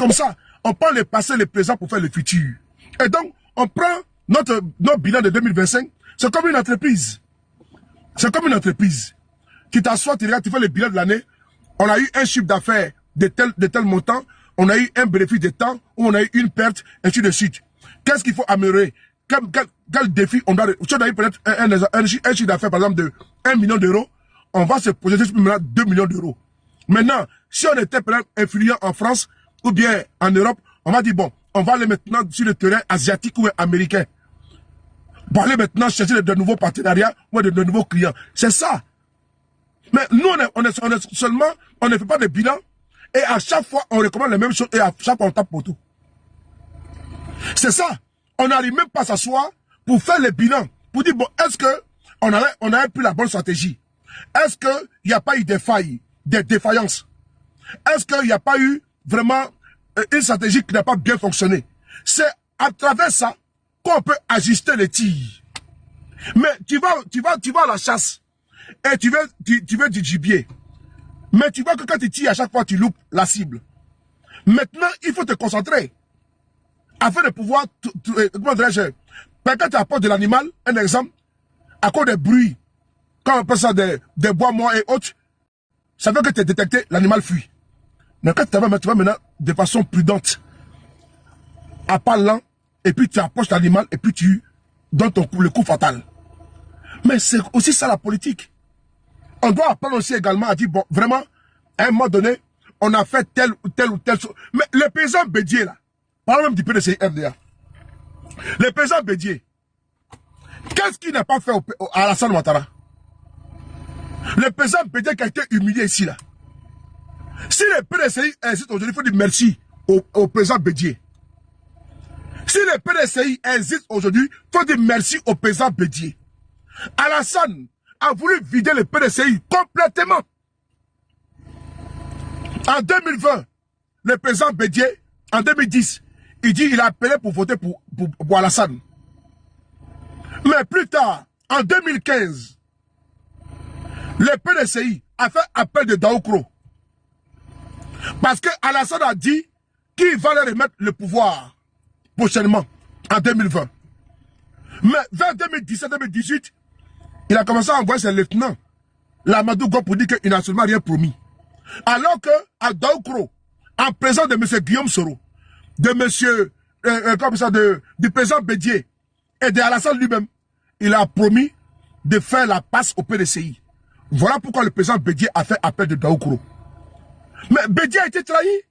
comme ça. On prend le passé, le présent pour faire le futur. Et donc, on prend notre bilan de 2025, c'est comme une entreprise. C'est comme une entreprise. Tu t'assois, tu regardes, tu fais le bilan de l'année. On a eu un chiffre d'affaires de tel montant, on a eu un bénéfice de temps, ou on a eu une perte, et ainsi de suite. Qu'est-ce qu'il faut améliorer? Quel défi on doit... Si on a eu peut-être un chiffre d'affaires, par exemple, de 1 million d'euros, on va se projeter sur maintenant 2 millions d'euros. Maintenant, si on était peut-être influent en France, ou bien en Europe, on va dire, bon, on va aller maintenant sur le terrain asiatique ou américain. Pour aller maintenant chercher de nouveaux partenariats ou de nouveaux clients. C'est ça. Mais nous, on est seulement, on ne fait pas de bilan. Et à chaque fois, on recommande les mêmes choses et à chaque fois, on tape pour tout. C'est ça. On n'arrive même pas à s'asseoir pour faire le bilan. Pour dire, bon, est-ce qu'on a pris la bonne stratégie? Est-ce qu'il n'y a pas eu des failles, des défaillances? Est-ce qu'il n'y a pas eu vraiment une stratégie qui n'a pas bien fonctionné? C'est à travers ça qu'on peut ajuster les tirs. Mais tu vas à la chasse et tu veux du gibier. Mais tu vois que quand tu tires, à chaque fois, tu loupes la cible. Maintenant, il faut te concentrer afin de pouvoir, comment dirais-je, quand tu apportes de l'animal, un exemple, à cause des bruits, quand on appelle ça des bois morts et autres, ça veut que tu as détecté, l'animal fuit. Mais quand tu vas maintenant de façon prudente, à pas lent, et puis tu approches l'animal, et puis tu donnes le coup fatal. Mais c'est aussi ça la politique. On doit apprendre aussi également à dire, bon, vraiment, à un moment donné, on a fait telle ou telle chose. Mais le paysan Bédier, là, parlons même du PDCI RDA. Le paysan Bédier, qu'est-ce qu'il n'a pas fait à Alassane Ouattara? Le paysan Bédier qui a été humilié ici, là. Si le PDCI insiste aujourd'hui, il faut dire merci au paysan Bédier. Si le PDCI insiste aujourd'hui, il faut dire merci au paysan Bédier. Alassane a voulu vider le PDCI complètement. En 2020, le président Bédier, en 2010, il dit qu'il a appelé pour voter pour Alassane. Mais plus tard, en 2015, le PDCI a fait appel de Daoukro. Parce que Alassane a dit qu'il va leur remettre le pouvoir prochainement, en 2020. Mais vers 2017-2018, il a commencé à envoyer ses lieutenants, l'Amadou Go, pour dire qu'il n'a absolument rien promis. Alors que, à Daoukro, en présence de M. Guillaume Soro, de du président Bédier et de Alassane lui-même, il a promis de faire la passe au PDCI. Voilà pourquoi le président Bédier a fait appel de Daoukro. Mais Bédier a été trahi.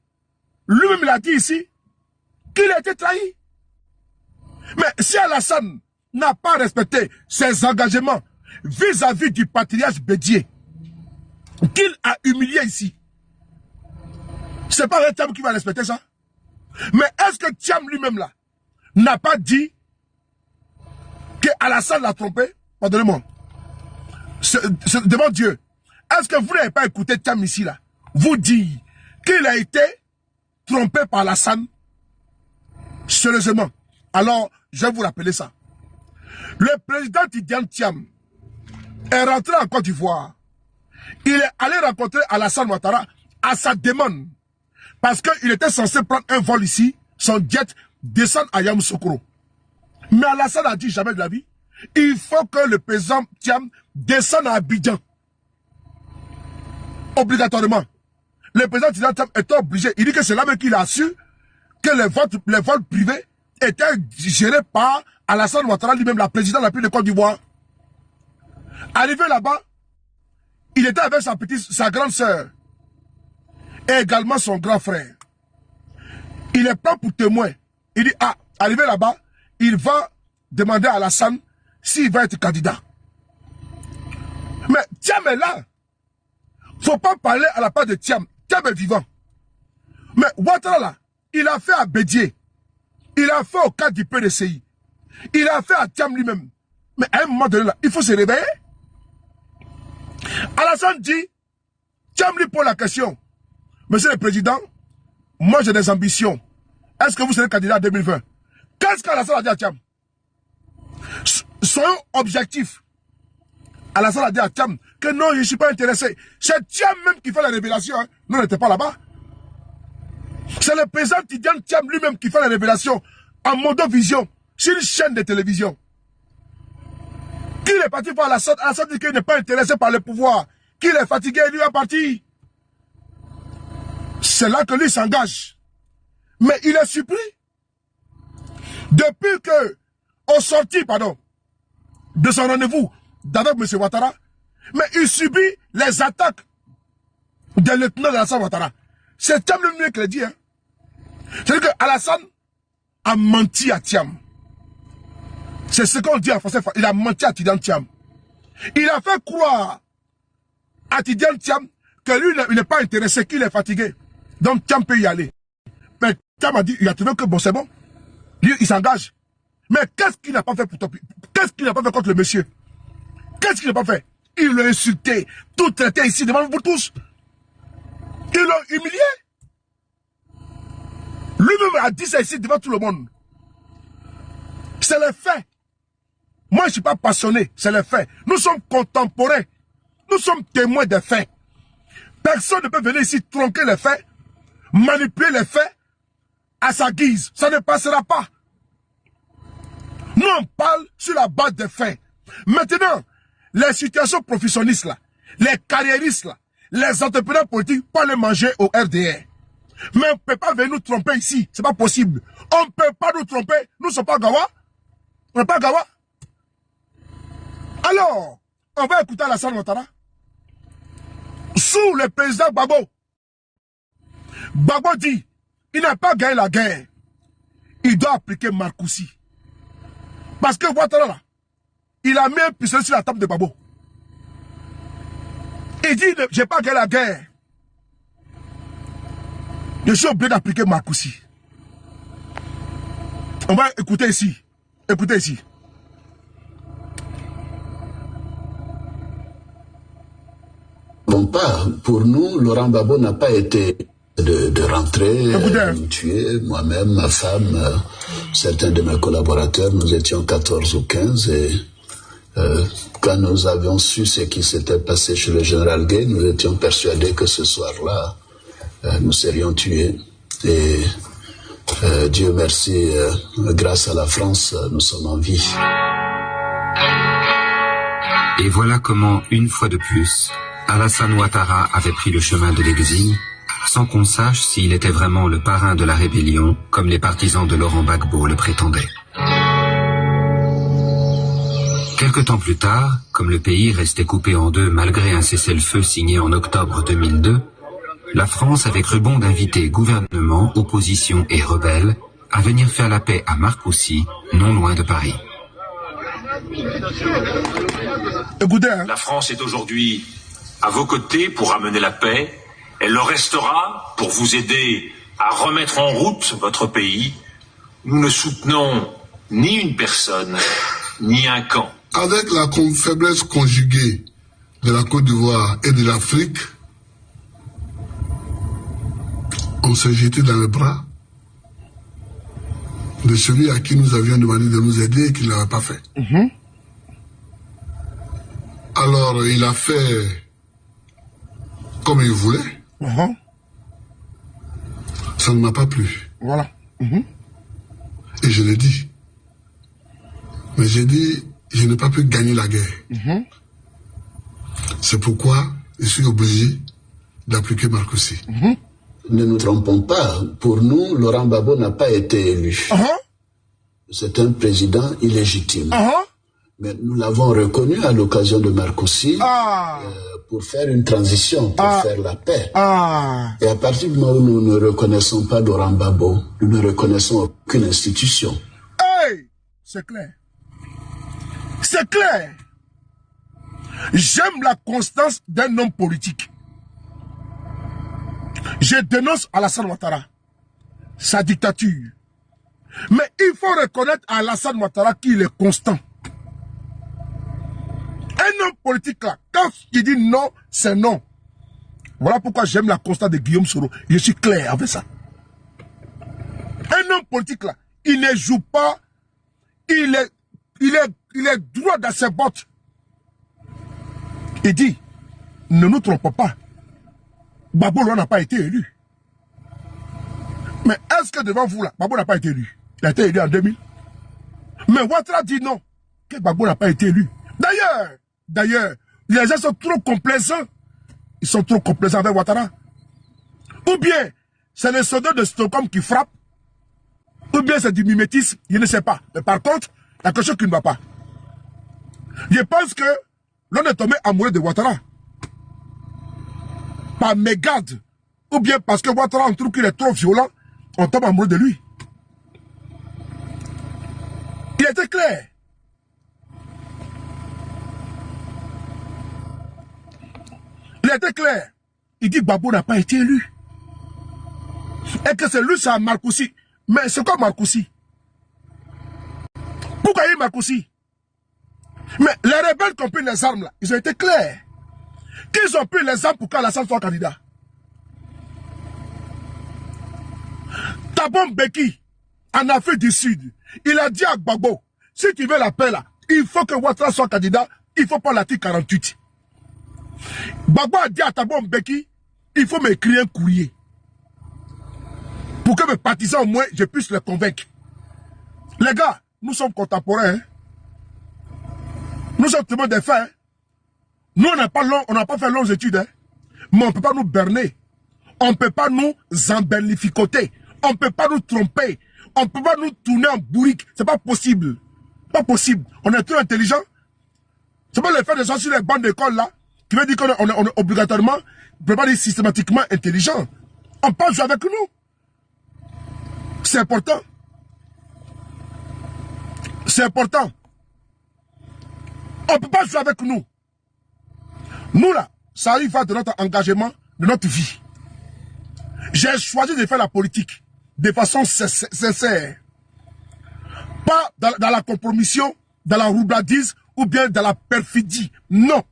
Lui-même, il a dit ici qu'il a été trahi. Mais si Alassane n'a pas respecté ses engagements vis-à-vis du patriarche Bédier, qu'il a humilié ici, c'est pas un Thiam qui va respecter ça. Mais est-ce que Thiam lui-même là n'a pas dit que Alassane l'a trompé? Pardonnez-moi. Devant Dieu, est-ce que vous n'avez pas écouté Thiam ici là vous dire qu'il a été trompé par Alassane? Sérieusement. Alors, je vais vous rappeler ça. Le président Tidiane Thiam est rentré en Côte d'Ivoire. Il est allé rencontrer Alassane Ouattara à sa demande. Parce qu'il était censé prendre un vol ici, son jet, descendre à Yamoussoukro. Mais Alassane a dit jamais de la vie, il faut que le président Thiam descende à Abidjan. Obligatoirement. Le président Thiam était obligé. Il dit que c'est là même qu'il a su que les vols privés étaient gérés par Alassane Ouattara lui-même, la présidente de la République de Côte d'Ivoire. Arrivé là-bas, il était avec sa grande sœur et également son grand frère. Il est prêt pour témoin. Il dit, ah, arrivé là-bas, il va demander à Alassane s'il va être candidat. Mais Thiam est là. Il ne faut pas parler à la part de Thiam. Thiam est vivant. Mais Ouattara là, il a fait à Bédier. Il a fait au cadre du PDCI. Il a fait à Thiam lui-même. Mais à un moment donné là, il faut se réveiller. Alassane dit, Thiam lui pose la question. Monsieur le Président, moi j'ai des ambitions. Est-ce que vous serez candidat en 2020? Qu'est-ce qu'Alassane a dit à Thiam? Soyons objectifs. Alassane a dit à Thiam que non, je ne suis pas intéressé. C'est Thiam même qui fait la révélation. Hein. Nous n'étions pas là-bas. C'est le président Tidiane Thiam lui-même qui fait la révélation en Mondovision sur une chaîne de télévision. Qu'il est parti voir Alassane. Alassane dit qu'il n'est pas intéressé par le pouvoir. Qu'il est fatigué, lui est parti. C'est là que lui s'engage. Mais il est surpris. Depuis que, au sorti, de son rendez-vous d'avec M. Ouattara, mais il subit les attaques des lieutenants d'Alassane Ouattara. C'est Thiam lui-même qui l'a dit. Hein. C'est-à-dire que Alassane a menti à Thiam. C'est ce qu'on dit en français. Il a menti à Tidiane Thiam. Il a fait croire à Tidiane Thiam que lui, il n'est pas intéressé, qu'il est fatigué. Donc Thiam peut y aller. Mais Thiam a dit, il a trouvé que bon, c'est bon. Lui, il s'engage. Mais qu'est-ce qu'il n'a pas fait pour toi? Qu'est-ce qu'il n'a pas fait contre le monsieur? Qu'est-ce qu'il n'a pas fait? Il l'a insulté, tout traité ici devant vous tous. Ils l'ont humilié. Lui-même a dit ça ici devant tout le monde. C'est le fait. Moi, je ne suis pas passionné, c'est le fait. Nous sommes contemporains. Nous sommes témoins des faits. Personne ne peut venir ici tronquer les faits, manipuler les faits à sa guise. Ça ne passera pas. Nous, on parle sur la base des faits. Maintenant, les situations professionnalistes, là, les carriéristes, là, les entrepreneurs politiques, pas les manger au RDR. Mais on ne peut pas venir nous tromper ici. C'est pas possible. On ne peut pas nous tromper. Nous ne sommes pas Gawa. On n'est pas Gawa. Alors, on va écouter Alassane Ouattara. Sous le président Gbagbo. Gbagbo dit, il n'a pas gagné la guerre. Il doit appliquer Marcoussi. Parce que Ouattara, là, il a mis un pistolet sur la table de Gbagbo. Il dit, je n'ai pas gagné la guerre. Je suis obligé d'appliquer Marcoussi. On va écouter ici. Écoutez ici. Bon, pas. Pour nous, Laurent Gbagbo n'a pas été de rentrer, tuer. Moi-même, ma femme, certains de mes collaborateurs, nous étions 14 ou 15 et quand nous avions su ce qui s'était passé chez le général Gueye, nous étions persuadés que ce soir-là, nous serions tués. Et Dieu merci, grâce à la France, nous sommes en vie. Et voilà comment, une fois de plus, Alassane Ouattara avait pris le chemin de l'exil, sans qu'on sache s'il était vraiment le parrain de la rébellion, comme les partisans de Laurent Gbagbo le prétendaient. Quelque temps plus tard, comme le pays restait coupé en deux malgré un cessez-le-feu signé en octobre 2002, la France avait cru bon d'inviter gouvernement, opposition et rebelles à venir faire la paix à Marcoussis, non loin de Paris. La France est aujourd'hui à vos côtés pour ramener la paix. Elle le restera pour vous aider à remettre en route votre pays. Nous ne soutenons ni une personne, ni un camp. Avec la faiblesse conjuguée de la Côte d'Ivoire et de l'Afrique, on s'est jeté dans les bras de celui à qui nous avions demandé de nous aider et qui ne l'avait pas fait. Alors, il a fait comme il voulait. Ça ne m'a pas plu. Voilà. Et je l'ai dit. Mais j'ai dit, je n'ai pas pu gagner la guerre. C'est pourquoi je suis obligé d'appliquer Marcoussis. Ne nous trompons pas. Pour nous, Laurent Gbagbo n'a pas été élu. C'est un président illégitime. Mais nous l'avons reconnu à l'occasion de Marcoussis pour faire une transition, pour faire la paix. Et à partir du moment où nous ne reconnaissons pas Laurent Gbagbo, nous ne reconnaissons aucune institution. Hey, c'est clair. C'est clair. J'aime la constance d'un homme politique. Je dénonce Alassane Ouattara, sa dictature. Mais il faut reconnaître à Alassane Ouattara qu'il est constant. Un homme politique là, quand il dit non, c'est non. Voilà pourquoi j'aime la constance de Guillaume Soro. Je suis clair avec ça. Un homme politique là, il ne joue pas, il est droit dans ses bottes. Il dit, ne nous trompons pas. Gbagbo n'a pas été élu. Est-ce que devant vous, là, Gbagbo n'a pas été élu? Il a été élu en 2000. Mais Ouattara dit non, que Gbagbo n'a pas été élu. D'ailleurs, les gens sont trop complaisants. Ils sont trop complaisants avec Ouattara. Ou bien, c'est les soldats de Stockholm qui frappent. Ou bien c'est du mimétisme, je ne sais pas. Mais par contre, il y a quelque chose qui ne va pas. Je pense que l'on est tombé amoureux de Ouattara. Par mégarde. Ou bien parce que Ouattara, on trouve qu'il est trop violent, on tombe amoureux de lui. Il était clair. Il était clair. Il dit que Gbagbo n'a pas été élu. Et que c'est lui, c'est Marcoussi. Mais c'est quoi Marcoussi? Pourquoi il y a Marcoussi? Mais les rebelles qui ont pris les armes là, ils ont été clairs. Qu'ils ont pris les armes pour qu'Alassane soit candidat. Thabo Mbeki, en Afrique du Sud, il a dit à Gbagbo, si tu veux la paix là, il faut que Ouattara soit candidat, il faut pas l'article 48. Gbagbo a dit à Thabo Mbeki, il faut m'écrire un courrier. Pour que mes partisans, au moins, je puisse les convaincre. Les gars, nous sommes contemporains. Hein? Nous sommes témoins des faits. Hein? Nous, on n'a pas fait longues études. Hein? Mais on ne peut pas nous berner. On ne peut pas nous embellificoter. On ne peut pas nous tromper. On ne peut pas nous tourner en bourrique. C'est pas possible. Pas possible. On est trop intelligent. C'est pas le fait de gens sur les bancs d'école là, qui veut dire qu'on est obligatoirement, on peut pas dire systématiquement intelligent. On peut jouer avec nous. C'est important. C'est important. On ne peut pas jouer avec nous. Nous là, ça arrive de notre engagement, de notre vie. J'ai choisi de faire la politique de façon sincère. Pas dans la compromission, dans la roubladise ou bien dans la perfidie. Non.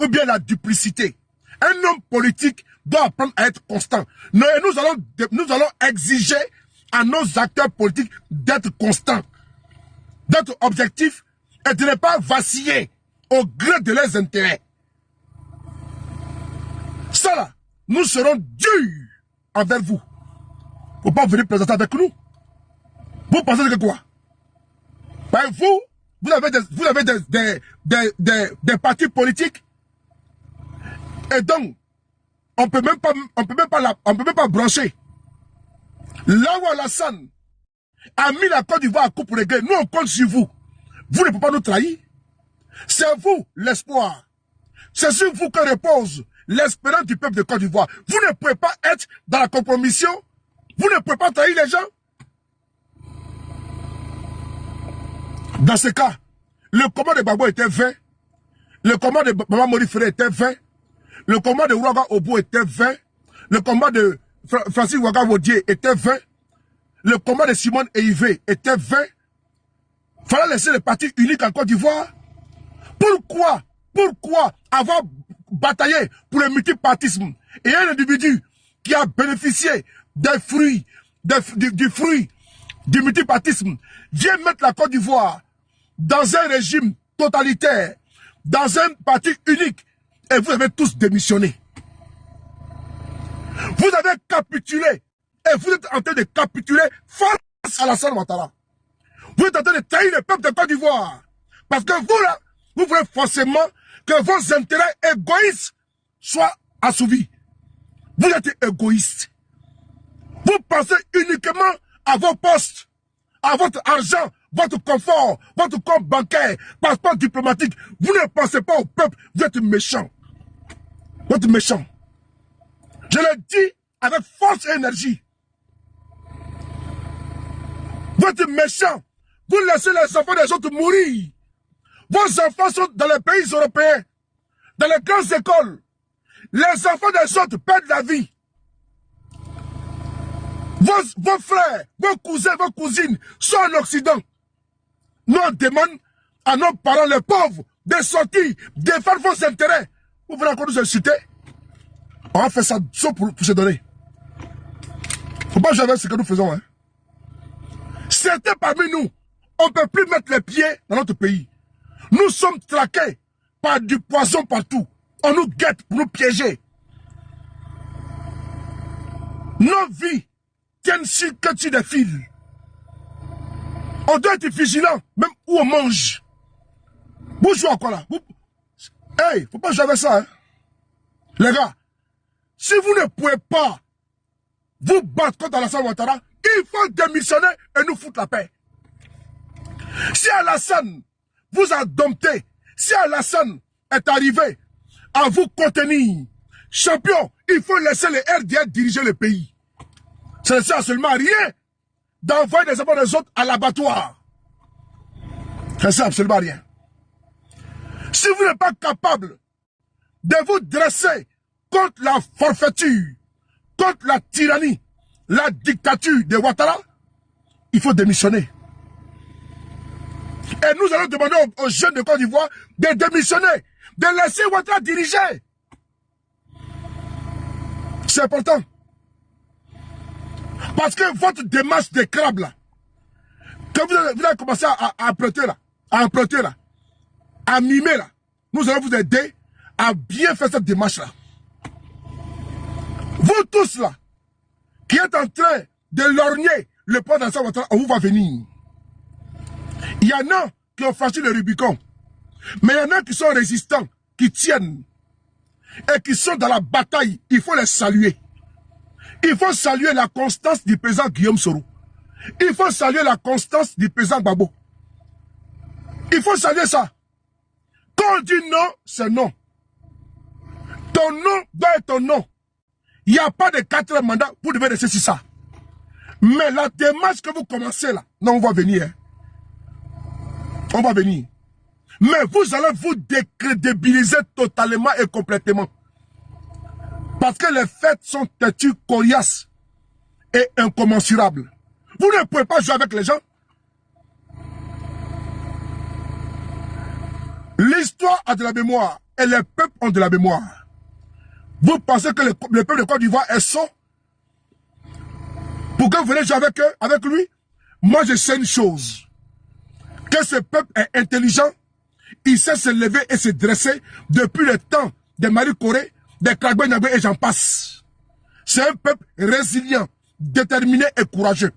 Ou bien la duplicité. Un homme politique doit apprendre à être constant. Nous allons exiger à nos acteurs politiques d'être constants, d'être objectifs et de ne pas vaciller au gré de leurs intérêts. Ça là, nous serons durs envers vous. Faut pas venir présenter avec nous. Vous pensez que quoi? Ben vous avez des partis politiques et donc on peut même pas brancher. Là où Alassane a mis la Côte d'Ivoire à coup pour régler, nous on compte sur vous. Vous ne pouvez pas nous trahir. C'est vous l'espoir. C'est sur vous que repose l'espérance du peuple de Côte d'Ivoire. Vous ne pouvez pas être dans la compromission. Vous ne pouvez pas trahir les gens. Dans ce cas, le combat de Gbagbo était vain. Le combat de Maman Mori Ferré était vain. Le combat de Ouaga Obo était vain. Le combat de Francis Ouaga Wodier était vain. Le combat de Simone Eivé était vain. Fallait laisser le parti unique en Côte d'Ivoire. Pourquoi avoir bataillé pour le multipartisme et un individu qui a bénéficié des fruits, du multipartisme vient mettre la Côte d'Ivoire dans un régime totalitaire, dans un parti unique, et vous avez tous démissionné. Vous avez capitulé. Et vous êtes en train de capituler face à Alassane Ouattara. Vous êtes en train de trahir le peuple de Côte d'Ivoire. Parce que vous, là, vous voulez forcément que vos intérêts égoïstes soient assouvis. Vous êtes égoïste. Vous pensez uniquement à vos postes, à votre argent, votre confort, votre compte bancaire, passeport diplomatique. Vous ne pensez pas au peuple. Vous êtes méchant. Vous êtes méchant. Je le dis avec force et énergie. Vous êtes méchant. Vous laissez les enfants des autres mourir. Vos enfants sont dans les pays européens, dans les grandes écoles. Les enfants des autres perdent la vie. Vos frères, vos cousins, vos cousines sont en Occident. Nous on demande à nos parents, les pauvres, de sortir, de faire vos intérêts. Vous voulez encore nous insulter? On a fait ça pour se donner. Faut pas jouer avec ce que nous faisons. Hein. Certains parmi nous, on ne peut plus mettre les pieds dans notre pays. Nous sommes traqués par du poison partout. On nous guette pour nous piéger. Nos vies tienne que sur des fils. On doit être vigilant, même où on mange. Vous jouez à quoi là? Hey, faut pas jouer avec ça, hein. Les gars, si vous ne pouvez pas vous battre contre Alassane Ouattara, il faut démissionner et nous foutre la paix. Si Alassane vous a dompté, si Alassane est arrivé à vous contenir, champion, il faut laisser les RDR diriger le pays. Ça ne sert seulement à rien d'envoyer des enfants des autres à l'abattoir. Ça ne sert absolument à rien. Si vous n'êtes pas capable de vous dresser contre la forfaiture, contre la tyrannie, la dictature de Ouattara, il faut démissionner. Et nous allons demander aux jeunes de Côte d'Ivoire de démissionner, de laisser Ouattara diriger. C'est important. Parce que votre démarche de crabe là, quand vous allez commencer à emprunter là, à mimer là, nous allons vous aider à bien faire cette démarche là. Vous tous là, qui êtes en train de lorgner le point d'Alassane Ouattara, on vous va venir. Il y en a qui ont franchi le Rubicon, mais il y en a qui sont résistants, qui tiennent, et qui sont dans la bataille. Il faut les saluer. Il faut saluer la constance du président Guillaume Soro. Il faut saluer la constance du président Gbagbo. Il faut saluer ça. Quand on dit non, c'est non. Ton nom doit être ton nom. Il n'y a pas de 4 mandats pour devoir rester sur ça. Mais la démarche que vous commencez là, non, on va venir. Hein. On va venir. Mais vous allez vous décrédibiliser totalement et complètement. Parce que les faits sont têtus, coriaces et incommensurables. Vous ne pouvez pas jouer avec les gens. L'histoire a de la mémoire et les peuples ont de la mémoire. Vous pensez que le peuple de Côte d'Ivoire est sot? Pour que vous venez jouer avec lui? Moi je sais une chose. Que ce peuple est intelligent. Il sait se lever et se dresser depuis le temps de Marie Corée, de Kragbe Nyabé et j'en passe. C'est un peuple résilient, déterminé et courageux.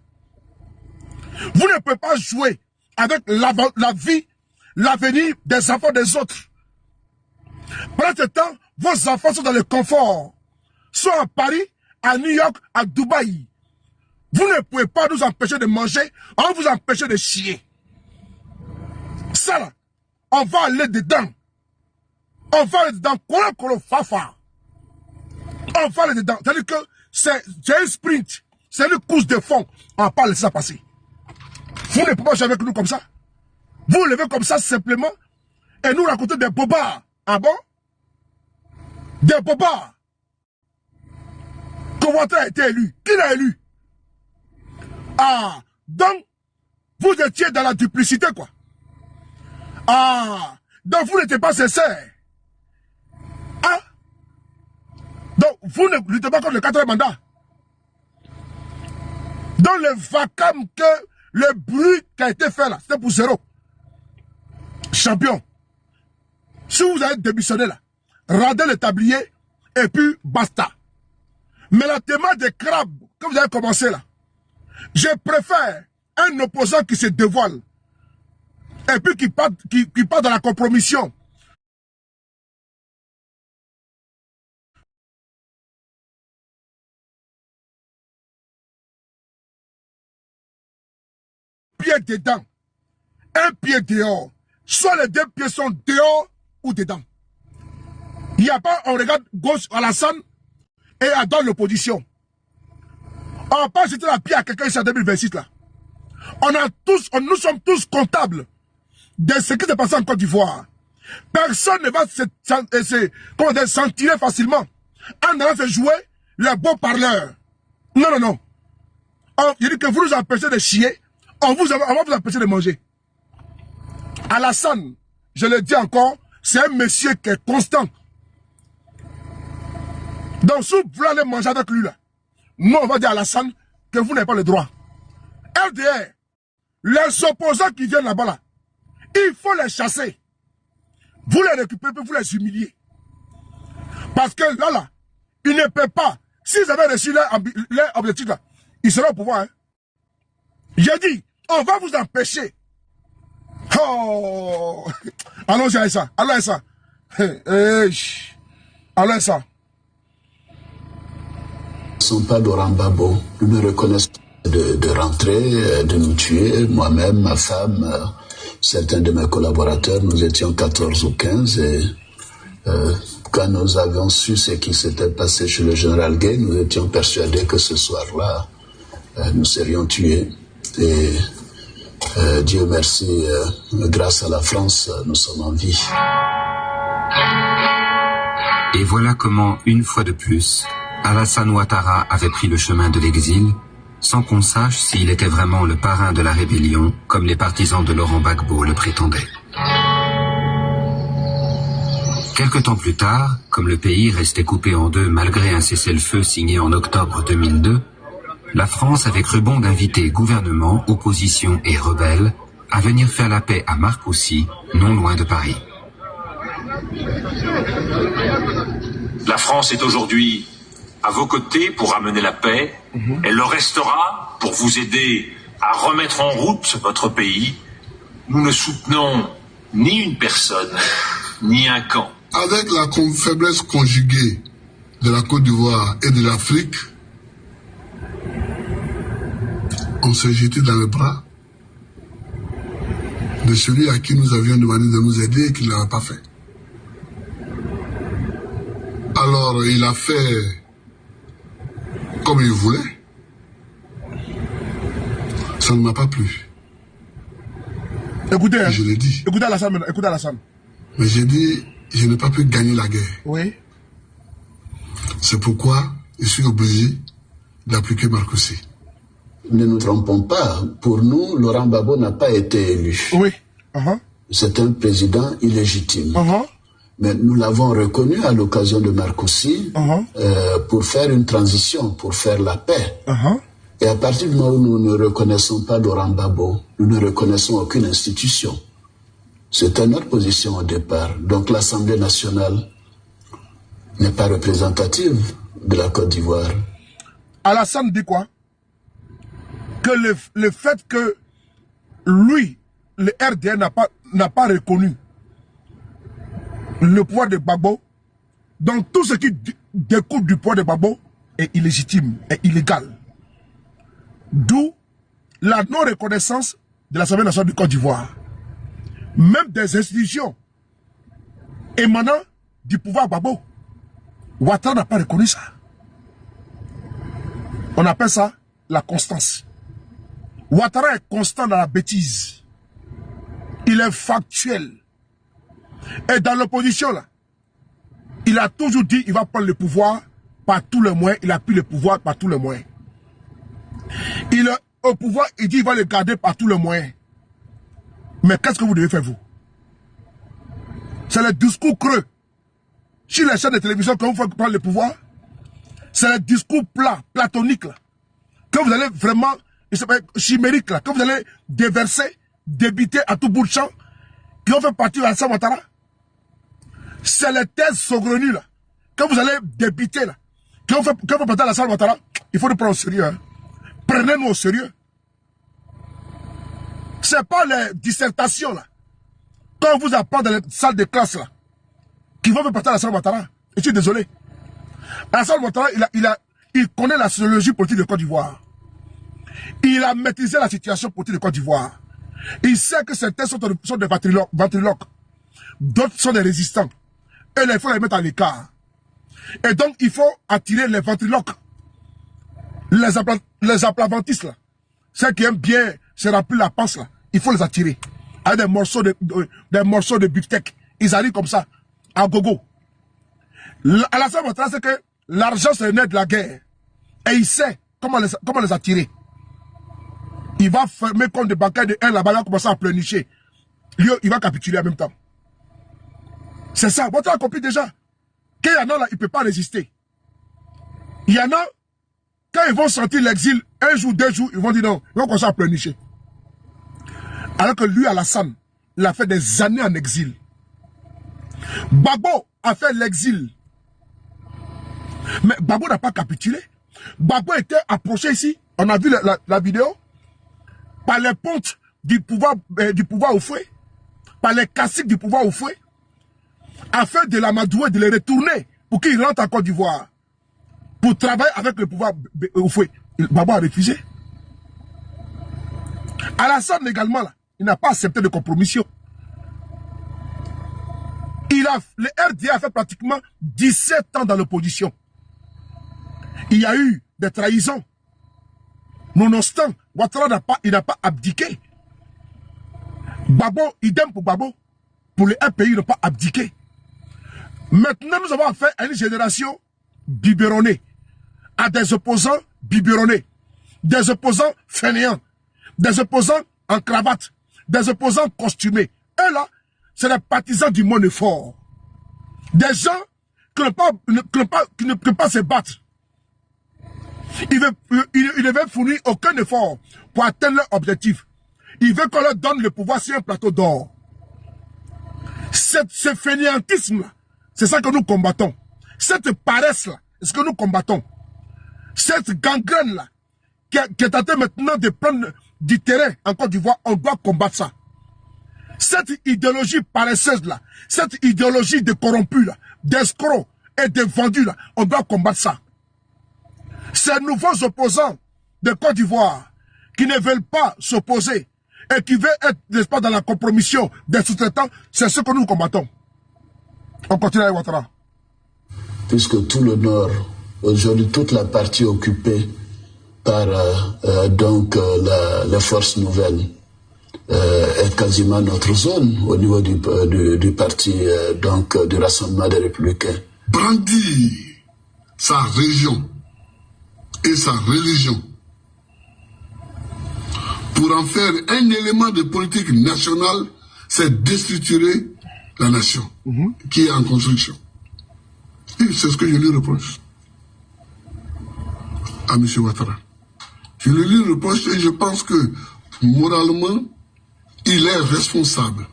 Vous ne pouvez pas jouer avec la vie, l'avenir des enfants des autres. Pendant ce temps, vos enfants sont dans le confort. Soit à Paris, à New York, à Dubaï. Vous ne pouvez pas nous empêcher de manger, on vous empêcher de chier. Ça là, on va aller dedans. On va aller dedans. Kolo fafa. On va aller dedans. C'est-à-dire que c'est un sprint. C'est une course de fond. On va pas laisser ça passer. Vous ne pouvez pas jouer avec nous comme ça. Vous levez comme ça simplement et nous racontez des bobards. Ah bon? Des bobards. Que Ouattara a été élu. Qui l'a élu? Ah, donc, vous étiez dans la duplicité, quoi. Ah, donc vous n'étiez pas sincère. Ah, donc vous ne luttez pas contre le 4e mandat. Dans le vacarme que le bruit qui a été fait là, c'était pour 0. Champion, si vous avez démissionné là, rendez le tablier et puis basta. Mais la démarche de crabe que vous avez commencé là, je préfère un opposant qui se dévoile et puis qui part dans la compromission. Pied dedans, un pied dehors. Soit les 2 pieds sont dehors ou dedans. Il n'y a pas, on regarde gauche à Alassane et à droite l'opposition. On va pas jeter la pierre à quelqu'un ici en 2026 là. Nous sommes tous comptables de ce qui s'est passé en Côte d'Ivoire. Personne ne va s'en tirer facilement en allant se jouer le beau parleur. Non, non, non. Il dit que vous nous empêchez de chier, on va vous empêcher de manger. Alassane, je le dis encore, c'est un monsieur qui est constant. Donc si vous voulez aller manger avec lui là, nous on va dire à Alassane que vous n'avez pas le droit. RDR, les opposants qui viennent là-bas là, il faut les chasser. Vous les récupérez, vous les humilier. Parce que là, ils ne peuvent pas. S'ils avaient reçu leur objectif là, il sera au pouvoir. Hein. J'ai dit, on va vous empêcher. Oh, allons-y à ça, allons à ça. Allons à ça. Ne sont pas Laurent Gbagbo. Nous ne reconnaissons pas de rentrer, de nous tuer. Moi-même, ma femme, certains de mes collaborateurs, nous étions 14 ou 15 et quand nous avions su ce qui s'était passé chez le général Gay, nous étions persuadés que ce soir-là, nous serions tués. Et Dieu merci, grâce à la France, nous sommes en vie. Et voilà comment, une fois de plus, Alassane Ouattara avait pris le chemin de l'exil, sans qu'on sache s'il était vraiment le parrain de la rébellion, comme les partisans de Laurent Gbagbo le prétendaient. Quelque temps plus tard, comme le pays restait coupé en deux malgré un cessez-le-feu signé en octobre 2002, la France avait cru bon d'inviter gouvernement, opposition et rebelles à venir faire la paix à Marcoussis, non loin de Paris. La France est aujourd'hui à vos côtés pour ramener la paix. Elle le restera pour vous aider à remettre en route votre pays. Nous ne soutenons ni une personne, ni un camp. Avec la faiblesse conjuguée de la Côte d'Ivoire et de l'Afrique, on s'est jeté dans les bras de celui à qui nous avions demandé de nous aider et qui ne l'avait pas fait. Alors il a fait comme il voulait. Ça ne m'a pas plu. Écoutez, je l'ai dit. Écoutez Alassane. Mais j'ai dit, je n'ai pas pu gagner la guerre. Oui. C'est pourquoi je suis obligé d'appliquer Marcoussis. Ne nous trompons pas. Pour nous, Laurent Gbagbo n'a pas été élu. Oui. C'est un président illégitime. Mais nous l'avons reconnu à l'occasion de Marcoussis pour faire une transition, pour faire la paix. Et à partir du moment où nous ne reconnaissons pas Laurent Gbagbo, nous ne reconnaissons aucune institution. C'était notre position au départ. Donc l'Assemblée nationale n'est pas représentative de la Côte d'Ivoire. Alassane dit quoi? Que le fait que lui, le RDN n'a pas reconnu le pouvoir de Gbagbo, donc tout ce qui découle du pouvoir de Gbagbo est illégitime, est illégal. D'où la non-reconnaissance de l'Assemblée nationale du Côte d'Ivoire. Même des institutions émanant du pouvoir Gbagbo. Ouattara n'a pas reconnu ça. On appelle ça la constance. Ouattara est constant dans la bêtise. Il est factuel. Et dans l'opposition, là, il a toujours dit qu'il va prendre le pouvoir par tous les moyens. Il a pris le pouvoir par tous les moyens. Il est au pouvoir, il dit qu'il va le garder par tous les moyens. Mais qu'est-ce que vous devez faire, vous? C'est le discours creux. Sur les chaînes de télévision, quand vous faites prendre le pouvoir, c'est le discours plat, platonique, là. Que vous allez vraiment, il s'appelle chimérique, là, que vous allez déverser, débiter à tout bout de champ, qui ont fait partie de Alassane Ouattara. C'est les thèses saugrenues, là, que vous allez débiter, là, qui ont fait partie de Alassane Ouattara. Il faut nous prendre au sérieux, hein. Prenez-nous au sérieux. C'est pas les dissertations, là, quand on vous apprend dans les salles de classe, là, qui vont faire partie de Alassane Ouattara. Je suis désolé. Alassane Ouattara, il connaît la sociologie politique de Côte d'Ivoire. Il a maîtrisé la situation politique de Côte d'Ivoire. Il sait que certains sont des ventriloques. D'autres sont des résistants. Et il faut les mettre à l'écart. Et donc, il faut attirer les ventriloques. Les aplavantistes, là. Ceux qui aiment bien se remplir la panse, là. Il faut les attirer. Avec des morceaux de beefsteak. Ils arrivent comme ça, à gogo. Alassane Ouattara, c'est que l'argent, c'est le nerf de la guerre. Et il sait comment les attirer. Il va fermer compte de bancaire de un là-bas, il va commencer à pleurnicher. Lui, il va capituler en même temps. C'est ça. Votre a compris déjà. Qu'il y en a là, il ne peut pas résister. Il y en a, quand ils vont sentir l'exil, un jour, 2 jours, ils vont dire non, ils vont commencer à pleurnicher. Alors que lui, Alassane, il a fait des années en exil. Gbagbo a fait l'exil. Mais Gbagbo n'a pas capitulé. Gbagbo était approché ici. On a vu la vidéo. Par les pontes du pouvoir au fouet. Par les caciques du pouvoir au fouet. Afin de l'amadouer, de les retourner pour qu'ils rentrent en Côte d'Ivoire. Pour travailler avec le pouvoir au fouet. Babo a refusé. Alassane également, là, il n'a pas accepté de compromission. Le RDA a fait pratiquement 17 ans dans l'opposition. Il y a eu des trahisons. Nonobstant, Ouattara n'a pas abdiqué. Babo, idem pour Babo. Pour les pays, il n'a pas abdiqué. Maintenant, nous avons affaire à une génération biberonnée. À des opposants biberonnés. Des opposants fainéants. Des opposants en cravate. Des opposants costumés. Eux là, c'est les partisans du monde fort. Des gens qui ne peuvent pas se battre. Ils ne veulent fournir aucun effort pour atteindre leur objectif. Ils veulent qu'on leur donne le pouvoir sur un plateau d'or. Ce fainéantisme-là, c'est ça que nous combattons. Cette paresse-là, c'est ce que nous combattons. Cette gangrène-là, qui est en train maintenant de prendre du terrain en Côte d'Ivoire, on doit combattre ça. Cette idéologie paresseuse-là, cette idéologie de corrompus-là, d'escrocs et de vendus-là, on doit combattre ça. Ces nouveaux opposants de Côte d'Ivoire qui ne veulent pas s'opposer et qui veulent être, n'est-ce pas, dans la compromission des sous-traitants, c'est ce que nous combattons. On continue avec Ouattara. Puisque tout le nord, aujourd'hui toute la partie occupée par les forces nouvelles est quasiment notre zone au niveau du parti du Rassemblement des Républicains. Brandir sa région et sa religion pour en faire un élément de politique nationale, c'est déstructurer la nation qui est en construction. Et c'est ce que je lui reproche à M. Ouattara. Je lui reproche et je pense que moralement, il est responsable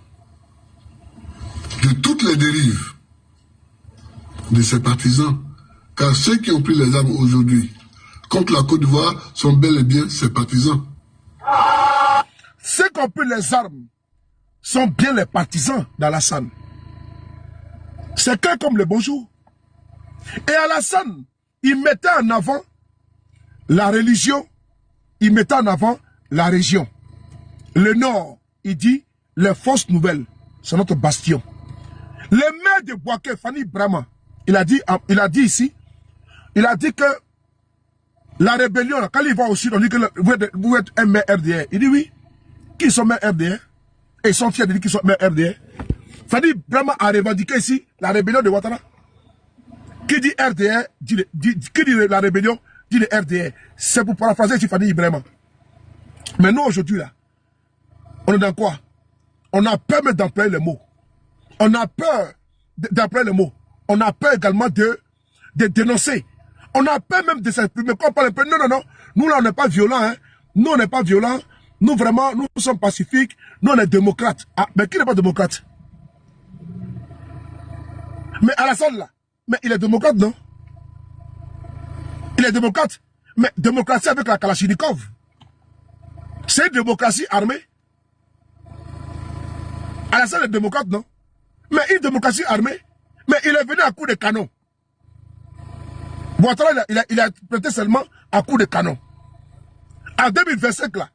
de toutes les dérives de ses partisans. Car ceux qui ont pris les armes aujourd'hui contre la Côte d'Ivoire sont bel et bien ses partisans. Ceux qui ont pris les armes sont bien les partisans d'Alassane. C'est qu'un comme le bonjour. Et Alassane, il mettait en avant la religion, il mettait en avant la région. Le Nord, il dit, les forces nouvelles, c'est notre bastion. Le maire de Bouaké, Fanny Brahma, il a dit ici, il a dit que la rébellion, quand il va aussi, on dit que vous êtes un maire RDR. Il dit oui. Qui sont maires RDR? Et ils sont fiers de dire qu'ils sont maires RDR. Fanny Brahma a revendiqué ici la rébellion de Ouattara. Qui dit RDR, qui dit la rébellion, dit le RDR. C'est pour paraphraser ici Fanny Brahma. Mais nous aujourd'hui là, on est dans quoi? On a peur même d'employer les mots. On a peur d'employer les mots. On a peur également de dénoncer. On a peur même de s'exprimer. Quand on parle un peu, non. Nous là, on n'est pas violents. Hein. Nous, on n'est pas violents. Nous, vraiment, nous sommes pacifiques. Nous, on est démocrates. Ah, mais qui n'est pas démocrate? Mais Alassane là, mais il est démocrate, non? Il est démocrate. Mais démocratie avec la Kalachnikov. C'est une démocratie armée. Alassane est démocrate, non? Mais une démocratie armée. Mais il est venu à coup de canon. Ouattara, il a prêté seulement à coup de canon. En 2025, là,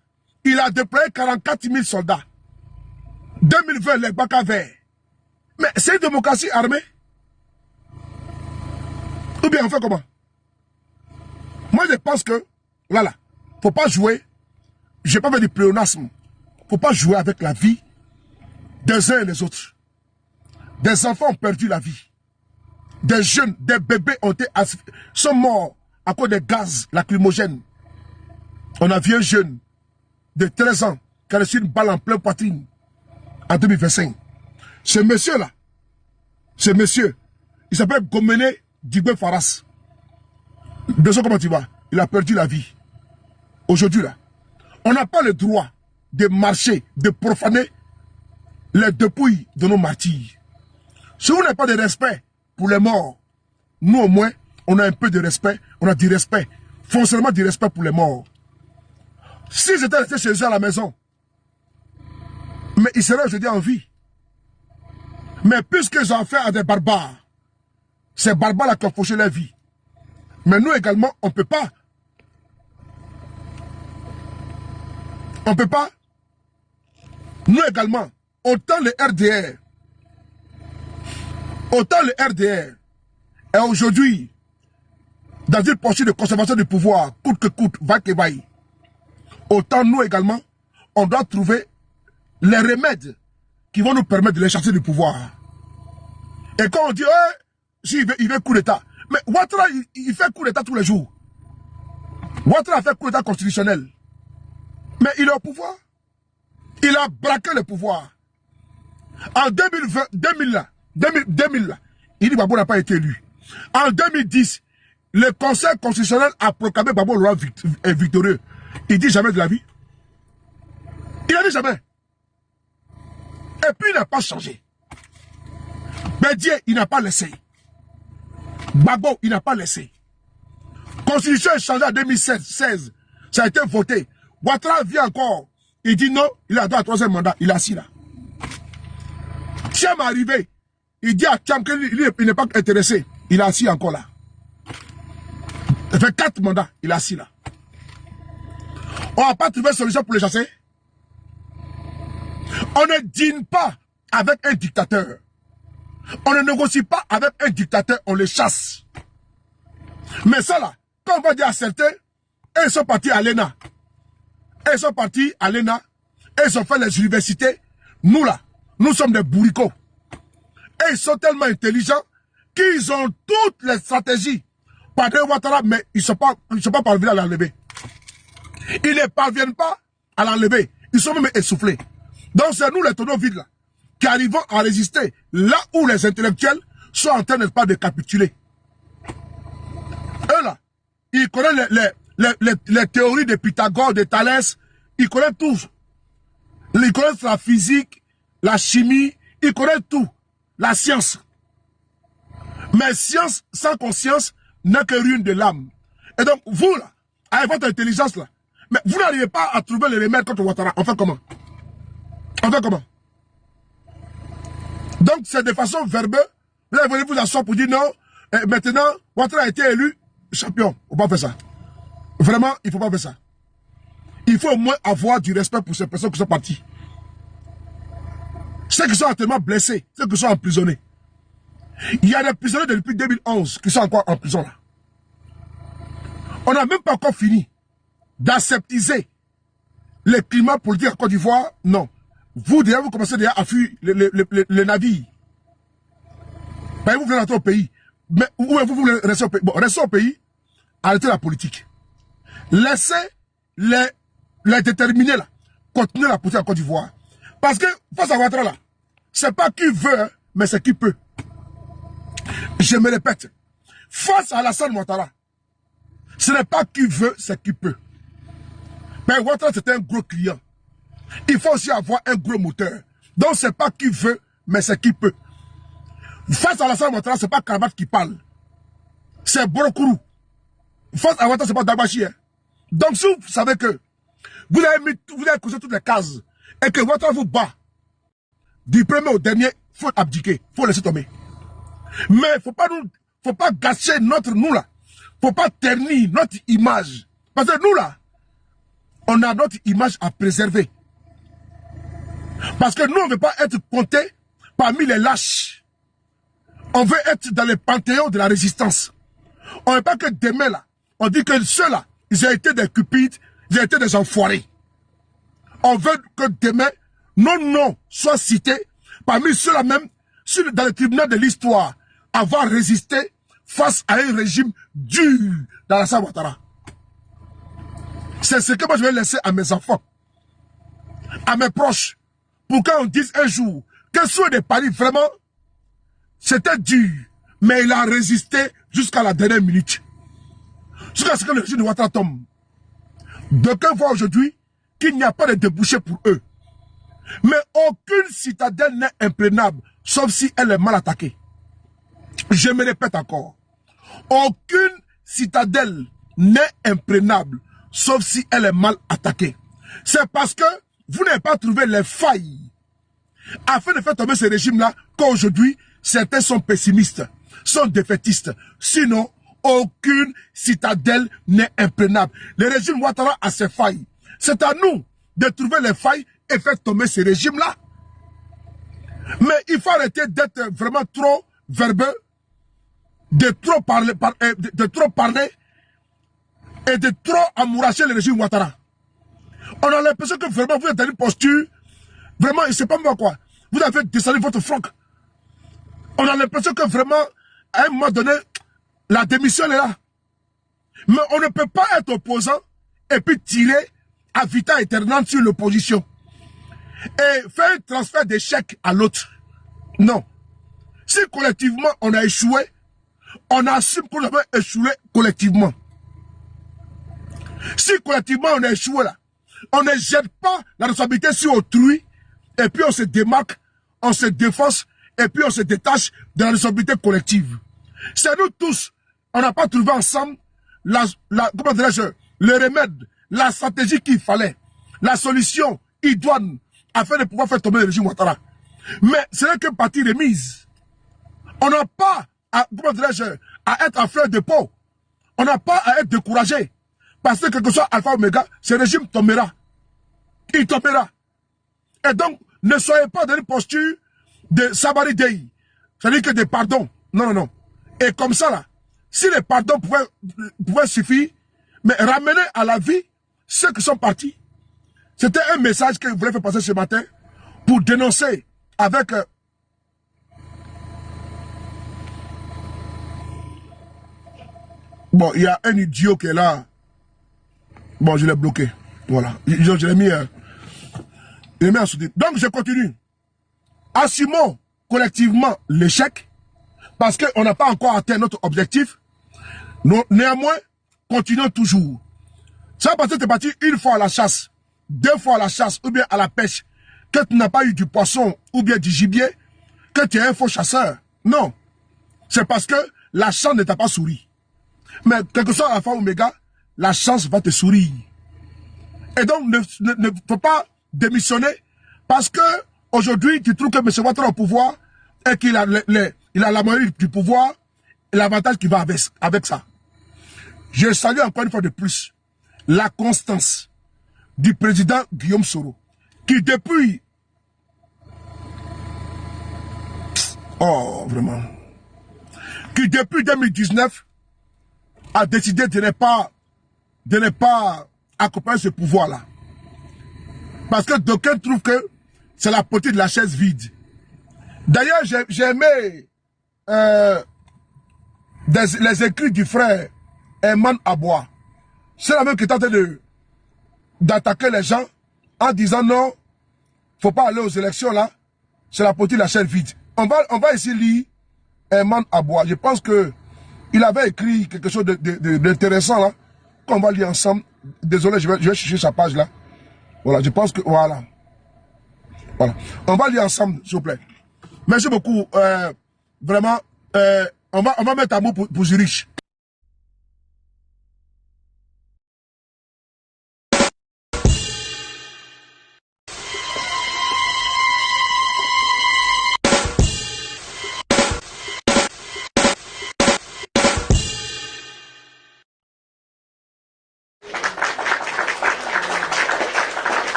il a déployé 44 000 soldats. 2020, les Baka verts. Mais c'est une démocratie armée? Ou bien on fait comment? Moi, je pense que, voilà, faut pas jouer, je vais pas faire du pléonasme, faut pas jouer avec la vie des uns et des autres. Des enfants ont perdu la vie. Des jeunes, des bébés sont morts à cause des gaz lacrymogènes. On a vu un jeune de 13 ans qui a reçu une balle en pleine poitrine en 2025. Ce monsieur-là, il s'appelle Gomene Dibé Faras. Besoin, comment tu vas? Il a perdu la vie. Aujourd'hui, là, on n'a pas le droit de marcher, de profaner les dépouilles de nos martyrs. Si on n'a pas de respect pour les morts, nous au moins, on a un peu de respect, on a du respect, foncièrement du respect pour les morts. S'ils étaient restés chez eux à la maison, mais ils seraient aujourd'hui en vie. Mais puisqu'ils ont affaire à des barbares, ces barbares-là qui ont fauché leur vie. Mais nous également, on ne peut pas. On ne peut pas. Nous également, autant le RDR, est aujourd'hui dans une posture de conservation du pouvoir, coûte que coûte, va que vaille. Autant nous également, on doit trouver les remèdes qui vont nous permettre de les chasser du pouvoir. Et quand on dit, si il veut coup d'État, mais Ouattara, il fait coup d'État tous les jours. Ouattara a fait coup d'État constitutionnel. Mais il est au pouvoir. Il a braqué le pouvoir. En 2000, il dit Gbagbo n'a pas été élu. En 2010, le Conseil constitutionnel a proclamé Gbagbo le roi victorieux. Il dit jamais de la vie. Il a dit jamais. Et puis il n'a pas changé. Bédié, il n'a pas laissé. Gbagbo, il n'a pas laissé. Constitution est changée en 2016. Ça a été voté. Ouattara vient encore. Il dit non, il a droit à 3e mandat. Il est assis là. Thiam est arrivé. Il dit à Thiam qu'il n'est pas intéressé. Il est assis encore là. Il fait 4 mandats. Il est assis là. On n'a pas trouvé de solution pour le chasser. On ne dîne pas avec un dictateur. On ne négocie pas avec un dictateur, on les chasse. Mais ça là, quand on va dire à certains, ils sont partis à l'ENA. Ils sont partis à l'ENA. Ils ont fait les universités. Nous là, nous sommes des bourricots. Et ils sont tellement intelligents qu'ils ont toutes les stratégies. Padre Ouattara, mais ils ne sont pas parvenus à l'enlever. Ils ne parviennent pas à l'enlever. Ils sont même essoufflés. Donc c'est nous les tonneaux vides là, qui arrivons à résister là où les intellectuels sont en train n'est-ce pas de capituler. Eux là, ils connaissent les théories de Pythagore, de Thalès, ils connaissent tout. Ils connaissent la physique, la chimie, ils connaissent tout. La science. Mais science sans conscience n'a que ruine de l'âme. Et donc vous là, avec votre intelligence là, mais vous n'arrivez pas à trouver les remèdes contre Ouattara. On fait comment? On fait comment? Donc c'est de façon verbeuse. Vous allez vous asseoir pour dire non. Maintenant, Ouattara a été élu champion. Il ne faut pas faire ça. Vraiment, il ne faut pas faire ça. Il faut au moins avoir du respect pour ces personnes qui sont parties. Ceux qui sont actuellement blessés, ceux qui sont emprisonnés. Il y a des prisonniers depuis 2011 qui sont encore en prison là. On n'a même pas encore fini d'aseptiser le climat politique en Côte d'Ivoire. Non. Vous déjà, vous commencez déjà à fuir les navires. Ben, vous voulez rentrer au pays. Mais où vous voulez rester au pays? Bon, restez au pays, arrêtez la politique. Laissez les déterminés là, continuer la politique en Côte d'Ivoire. Parce que, face à Ouattara là, c'est pas qui veut, hein, mais c'est qui peut. Je me répète, face à Alassane Ouattara, ce n'est pas qui veut, c'est qui peut. Mais Ouattara c'est un gros client. Il faut aussi avoir un gros moteur. Donc c'est pas qui veut, mais c'est qui peut. Face à Alassane Ouattara, c'est pas Karabat qui parle. C'est Borokourou. Face à Ouattara, c'est pas Dabachi. Hein. Donc si vous savez que vous avez coché toutes les cases et que Ouattara vous bat, du premier au dernier, il faut abdiquer, il faut laisser tomber. Mais il ne faut pas gâcher nous là. Il ne faut pas ternir notre image. Parce que nous là, on a notre image à préserver. Parce que nous, on ne veut pas être comptés parmi les lâches. On veut être dans le panthéon de la résistance. On ne veut pas que demain là, on dit que ceux-là, ils ont été des cupides, ils ont été des enfoirés. On veut que demain, nos noms soient cités parmi ceux-là même, dans le tribunal de l'histoire, avoir résisté face à un régime dur d'Alassane Ouattara. C'est ce que moi je vais laisser à mes enfants, à mes proches, pour qu'on dise un jour que soit de Paris, vraiment, c'était dur, mais il a résisté jusqu'à la dernière minute. Jusqu'à ce que le régime de Ouattara tombe. D'aucuns voient aujourd'hui qu'il n'y a pas de débouché pour eux. Mais aucune citadelle n'est imprenable, sauf si elle est mal attaquée. Je me répète encore. Aucune citadelle n'est imprenable, sauf si elle est mal attaquée. C'est parce que vous n'avez pas trouvé les failles afin de faire tomber ce régime-là qu'aujourd'hui, certains sont pessimistes, sont défaitistes. Sinon, aucune citadelle n'est imprenable. Le régime Ouattara a ses failles. C'est à nous de trouver les failles et faire tomber ce régime-là. Mais il faut arrêter d'être vraiment trop verbeux, de trop parler et de trop amouracher le régime Ouattara. On a l'impression que vraiment vous êtes dans une posture, vraiment, je ne sais pas moi quoi, vous avez descendu votre froc. On a l'impression que vraiment, à un moment donné, la démission est là. Mais on ne peut pas être opposant et puis tirer à vita aeternam sur l'opposition. Et faire un transfert d'échec à l'autre. Non. Si collectivement on a échoué, on assume qu'on avait échoué collectivement. Si collectivement on a échoué là, on ne jette pas la responsabilité sur autrui et puis on se démarque, on se défonce et puis on se détache de la responsabilité collective. C'est nous tous, on n'a pas trouvé ensemble comment dirais-je, le remède, la stratégie qu'il fallait, la solution idoine afin de pouvoir faire tomber le régime Ouattara. Mais ce n'est qu'une partie remise. On n'a pas à, comment dirais-je, à être à fleur de peau. On n'a pas à être découragé. Parce que quel que soit Alpha Omega, ce régime tombera. Il tombera. Et donc, ne soyez pas dans une posture de Sabari Dei. C'est-à-dire que des pardons. Non, non, non. Et comme ça, là, si les pardons pouvaient suffire, mais ramener à la vie ceux qui sont partis. C'était un message que je voulais faire passer ce matin pour dénoncer avec... Bon, il y a un idiot qui est là. Bon, je l'ai bloqué. Voilà. Je l'ai mis en soutien. Donc, je continue. Assumons collectivement l'échec parce qu'on n'a pas encore atteint notre objectif. Néanmoins, continuons toujours. Ça parce que tu es parti une fois à la chasse, 2 fois à la chasse ou bien à la pêche, que tu n'as pas eu du poisson ou bien du gibier, que tu es un faux chasseur. Non. C'est parce que la chance ne t'a pas souri. Mais quel que soit Alpha Omega, la chance va te sourire. Et donc, ne faut pas démissionner parce que aujourd'hui, tu trouves que M. Ouattara est au pouvoir et qu'il a, la moyenne du pouvoir et l'avantage qui va avec ça. Je salue encore une fois de plus la constance du président Guillaume Soro qui depuis... Oh, vraiment. Qui depuis 2019 a décidé de ne pas accompagner ce pouvoir-là. Parce que d'aucuns trouvent que c'est la politique de la chaise vide. D'ailleurs, j'ai aimé les écrits du frère Herman Aboua. C'est la même qui est en train d'attaquer les gens en disant non, faut pas aller aux élections là, c'est la politique de la chaise vide. On va ici lire Herman Aboua. Je pense que il avait écrit quelque chose d'intéressant là, qu'on va lire ensemble. Désolé, je vais chercher sa page là. Voilà, je pense que, voilà. Voilà. On va lire ensemble, s'il vous plaît. Merci beaucoup. Vraiment, on va mettre un mot pour Zurich.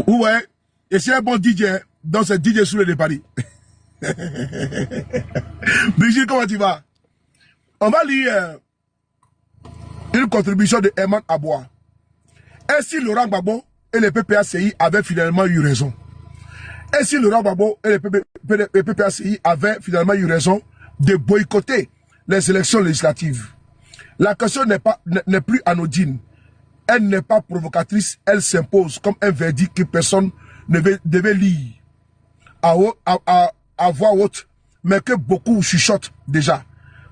Ouais, et c'est un bon DJ, donc c'est DJ Soulé de Paris. Brigitte, comment tu vas? On va lire une contribution de Herman Aboua. Ainsi, Laurent Gbagbo et le PPACI avaient finalement eu raison. Ainsi, Laurent Gbagbo et le PPACI avaient finalement eu raison de boycotter les élections législatives. La question n'est plus anodine. Elle n'est pas provocatrice, elle s'impose comme un verdict que personne ne devait lire à voix haute, mais que beaucoup chuchotent déjà.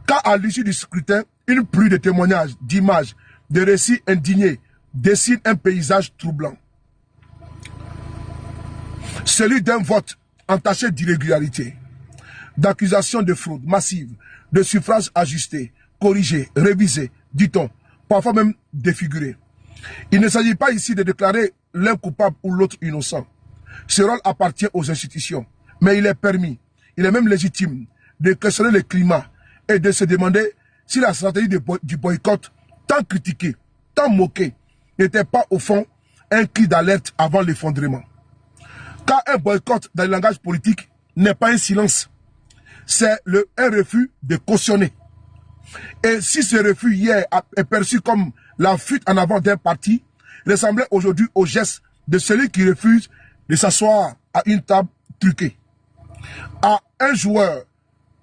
Car à l'issue du scrutin, une pluie de témoignages, d'images, de récits indignés dessine un paysage troublant. celui d'un vote entaché d'irrégularité, d'accusations de fraude massive, de suffrages ajustés, corrigés, révisés, dit-on, parfois même défigurés. Il ne s'agit pas ici de déclarer l'un coupable ou l'autre innocent. Ce rôle appartient aux institutions, mais il est permis, il est même légitime de questionner le climat et de se demander si la stratégie du boycott, tant critiquée, tant moquée, n'était pas au fond un cri d'alerte avant l'effondrement. Car un boycott dans le langage politique n'est pas un silence, c'est un refus de cautionner. Et si ce refus hier est perçu comme la fuite en avant d'un parti, ressemblait aujourd'hui au geste de celui qui refuse de s'asseoir à une table truquée. À un joueur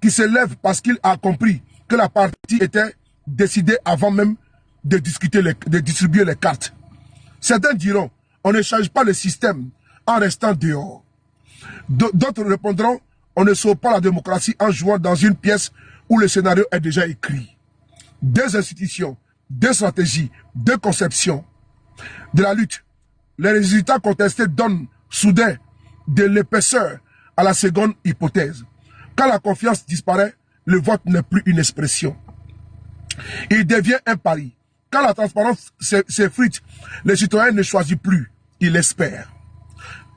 qui se lève parce qu'il a compris que la partie était décidée avant même de distribuer les cartes. Certains diront, on ne change pas le système en restant dehors. D'autres répondront, on ne sauve pas la démocratie en jouant dans une pièce où le scénario est déjà écrit. Deux institutions, deux stratégies, deux conceptions de la lutte. Les résultats contestés donnent soudain de l'épaisseur à la seconde hypothèse. Quand la confiance disparaît, le vote n'est plus une expression. Il devient un pari. Quand la transparence s'effrite, les citoyens ne choisissent plus, ils espèrent.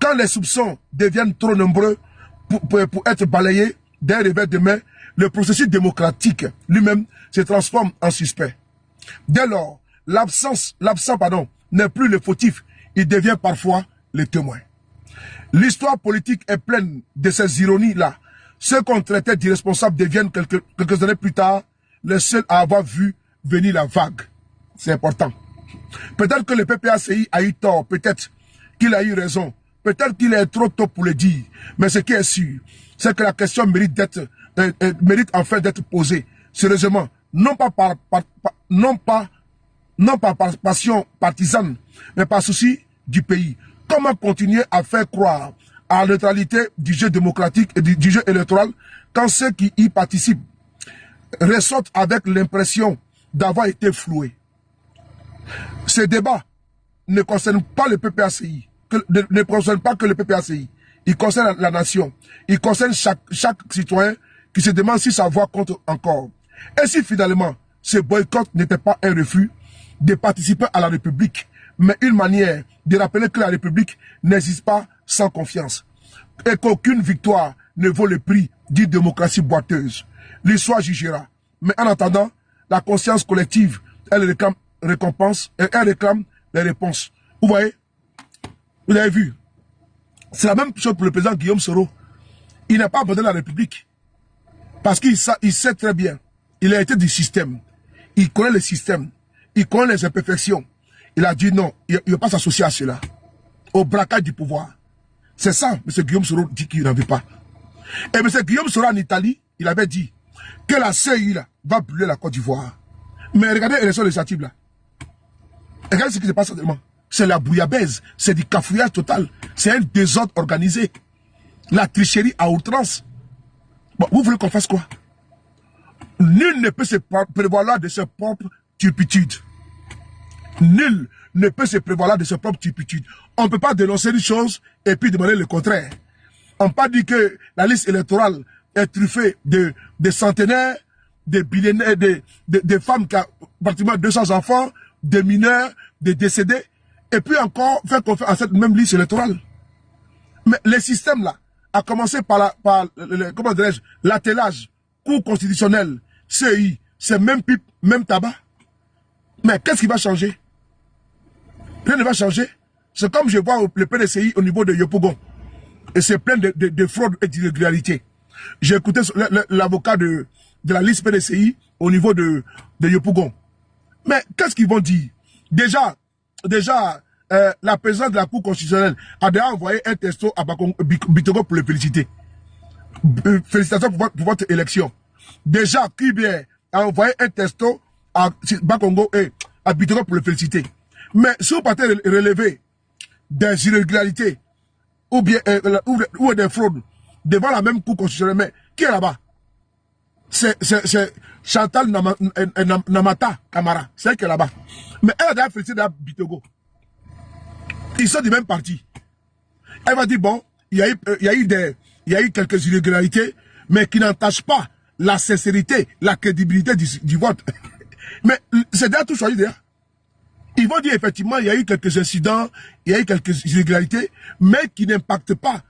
Quand les soupçons deviennent trop nombreux pour être balayés d'un revers de main, le processus démocratique lui-même se transforme en suspect. Dès lors, l'absent n'est plus le fautif, il devient parfois le témoin. L'histoire politique est pleine de ces ironies-là. Ceux qu'on traitait d'irresponsables deviennent quelques années plus tard les seuls à avoir vu venir la vague. C'est important. Peut-être que le PPACI a eu tort, peut-être qu'il a eu raison, peut-être qu'il est trop tôt pour le dire, mais ce qui est sûr, c'est que la question mérite enfin d'être posée sérieusement, non pas par passion partisane, mais par souci du pays. Comment continuer à faire croire à la neutralité du jeu démocratique et du jeu électoral quand ceux qui y participent ressortent avec l'impression d'avoir été floués? Ce débat ne concerne pas le PPACI, ne concerne pas que le PPACI. Il concerne la nation. Il concerne chaque citoyen qui se demande si sa voix compte encore. Et si finalement, ce boycott n'était pas un refus de participer à la République, mais une manière de rappeler que la République n'existe pas sans confiance et qu'aucune victoire ne vaut le prix d'une démocratie boiteuse. L'histoire jugera. Mais en attendant, la conscience collective, elle réclame récompense et elle réclame les réponses. Vous voyez? Vous avez vu? C'est la même chose pour le président Guillaume Soro. Il n'a pas abandonné la République. Parce qu'il sait très bien. Il a été du système. Il connaît le système. Il connaît les imperfections. Il a dit non, il ne va pas s'associer à cela. Au braquage du pouvoir. C'est ça, M. Guillaume Soro dit qu'il n'en veut pas. Et M. Guillaume Soro en Italie, il avait dit que la CEI là, va brûler la Côte d'Ivoire. Mais regardez l'élection législative là. Regardez ce qui se passe actuellement. C'est la bouillabaisse, c'est du cafouillage total. C'est un désordre organisé. La tricherie à outrance. Bon, vous voulez qu'on fasse quoi? Nul ne peut se prévaloir de ses propres turpitudes. Nul ne peut se prévaloir de ses propres turpitudes. On ne peut pas dénoncer une chose et puis demander le contraire. On ne peut pas dire que la liste électorale est truffée de centenaires, de billionnaires, de femmes qui ont pratiquement 200 enfants, de mineurs, de décédés, et puis encore faire confiance à cette même liste électorale. Mais le système là a commencé par comment dirais-je, l'attelage, cour constitutionnel, CI, c'est même pipe, même tabac. Mais qu'est-ce qui va changer? Rien ne va changer. C'est comme je vois le PDCI au niveau de Yopougon. Et c'est plein de fraudes et d'irrégularités. J'ai écouté l'avocat de la liste PDCI au niveau de Yopougon. Mais qu'est-ce qu'ils vont dire? Déjà, la présidente de la Cour constitutionnelle a déjà envoyé un texto à Bitogo pour le féliciter. Félicitations pour votre élection. Déjà, Kibier a envoyé un texto à Bakongo et à Bitogo pour le féliciter. Mais si vous partez relever des irrégularités ou bien ou des fraudes devant la même Cour constitutionnelle, mais qui est là-bas? C'est Chantal Namata Kamara, c'est elle qui est là-bas. Mais elle a déjà félicité Bitogo. Ils sont du même parti. Elle va dire, bon, il y a eu quelques irrégularités, mais qui n'entachent pas la sincérité, la crédibilité du vote. Mais c'est déjà tout choisi déjà. Ils vont dire effectivement, il y a eu quelques incidents, il y a eu quelques irrégularités, mais qui n'impactent pas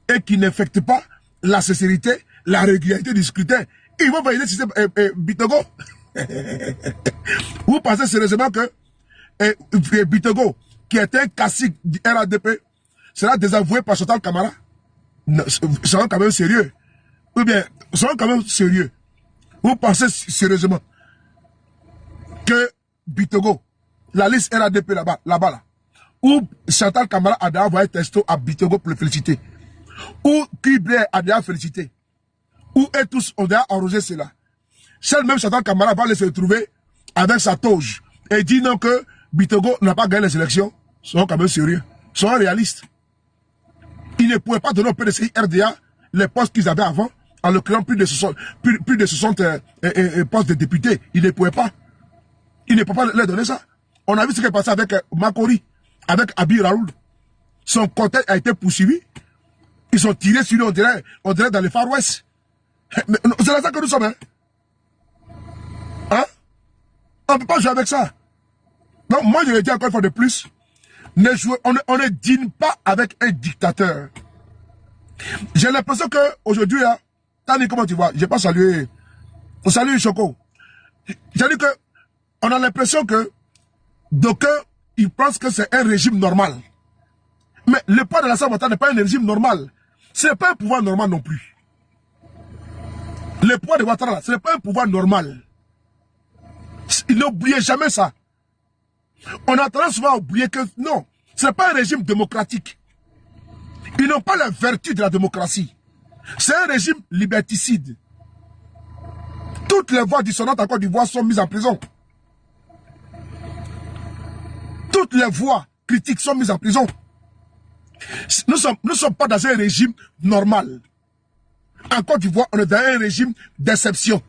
et qui n'affectent pas la sincérité, la régularité du scrutin. Ils vont valider le système Bitogo. Vous pensez sérieusement que Bitogo, qui était un classique du RADP, sera désavoué par Chantal Camara? Seront quand même sérieux. Ou bien, seront quand même sérieux. Vous pensez sérieusement que Bitogo, la liste RADP là-bas, là, où Chantal Camara a déjà envoyé texto à Bitogo pour le féliciter, où Kiblé a déjà félicité, où eux tous ont déjà arrosé cela. Seul même Chantal Camara va aller se retrouver avec sa toge et dit non que Bitogo n'a pas gagné les élections. Seront quand même sérieux, seront réalistes. Ils ne pouvaient pas donner au PDCI RDA les postes qu'ils avaient avant, en le créant plus de 60 postes de députés. Ils ne pouvaient pas. Ils ne pouvaient pas leur donner ça. On a vu ce qui est passé avec Makori, avec Abi Raoul. Son cortège a été poursuivi. Ils sont tirés sur lui, on dirait dans les Far West. C'est là ça que nous sommes. Hein? On ne peut pas jouer avec ça. Donc moi je le dis encore une fois de plus. On ne dîne pas avec un dictateur. J'ai l'impression qu'aujourd'hui, là, Tani, comment tu vois? Je n'ai pas salué. On salue Choco. J'ai dit que on a l'impression que d'aucuns, ils pensent que c'est un régime normal. Mais le pouvoir de la Ouattara n'est pas un régime normal. Ce n'est pas un pouvoir normal non plus. Le pouvoir de Ouattara, ce n'est pas un pouvoir normal. N'oubliez jamais ça. On a tendance souvent à oublier que non, ce n'est pas un régime démocratique. Ils n'ont pas la vertu de la démocratie. C'est un régime liberticide. Toutes les voix dissonantes en Côte d'Ivoire sont mises en prison. Toutes les voix critiques sont mises en prison. Nous ne sommes pas dans un régime normal. En Côte d'Ivoire, on est dans un régime d'exception.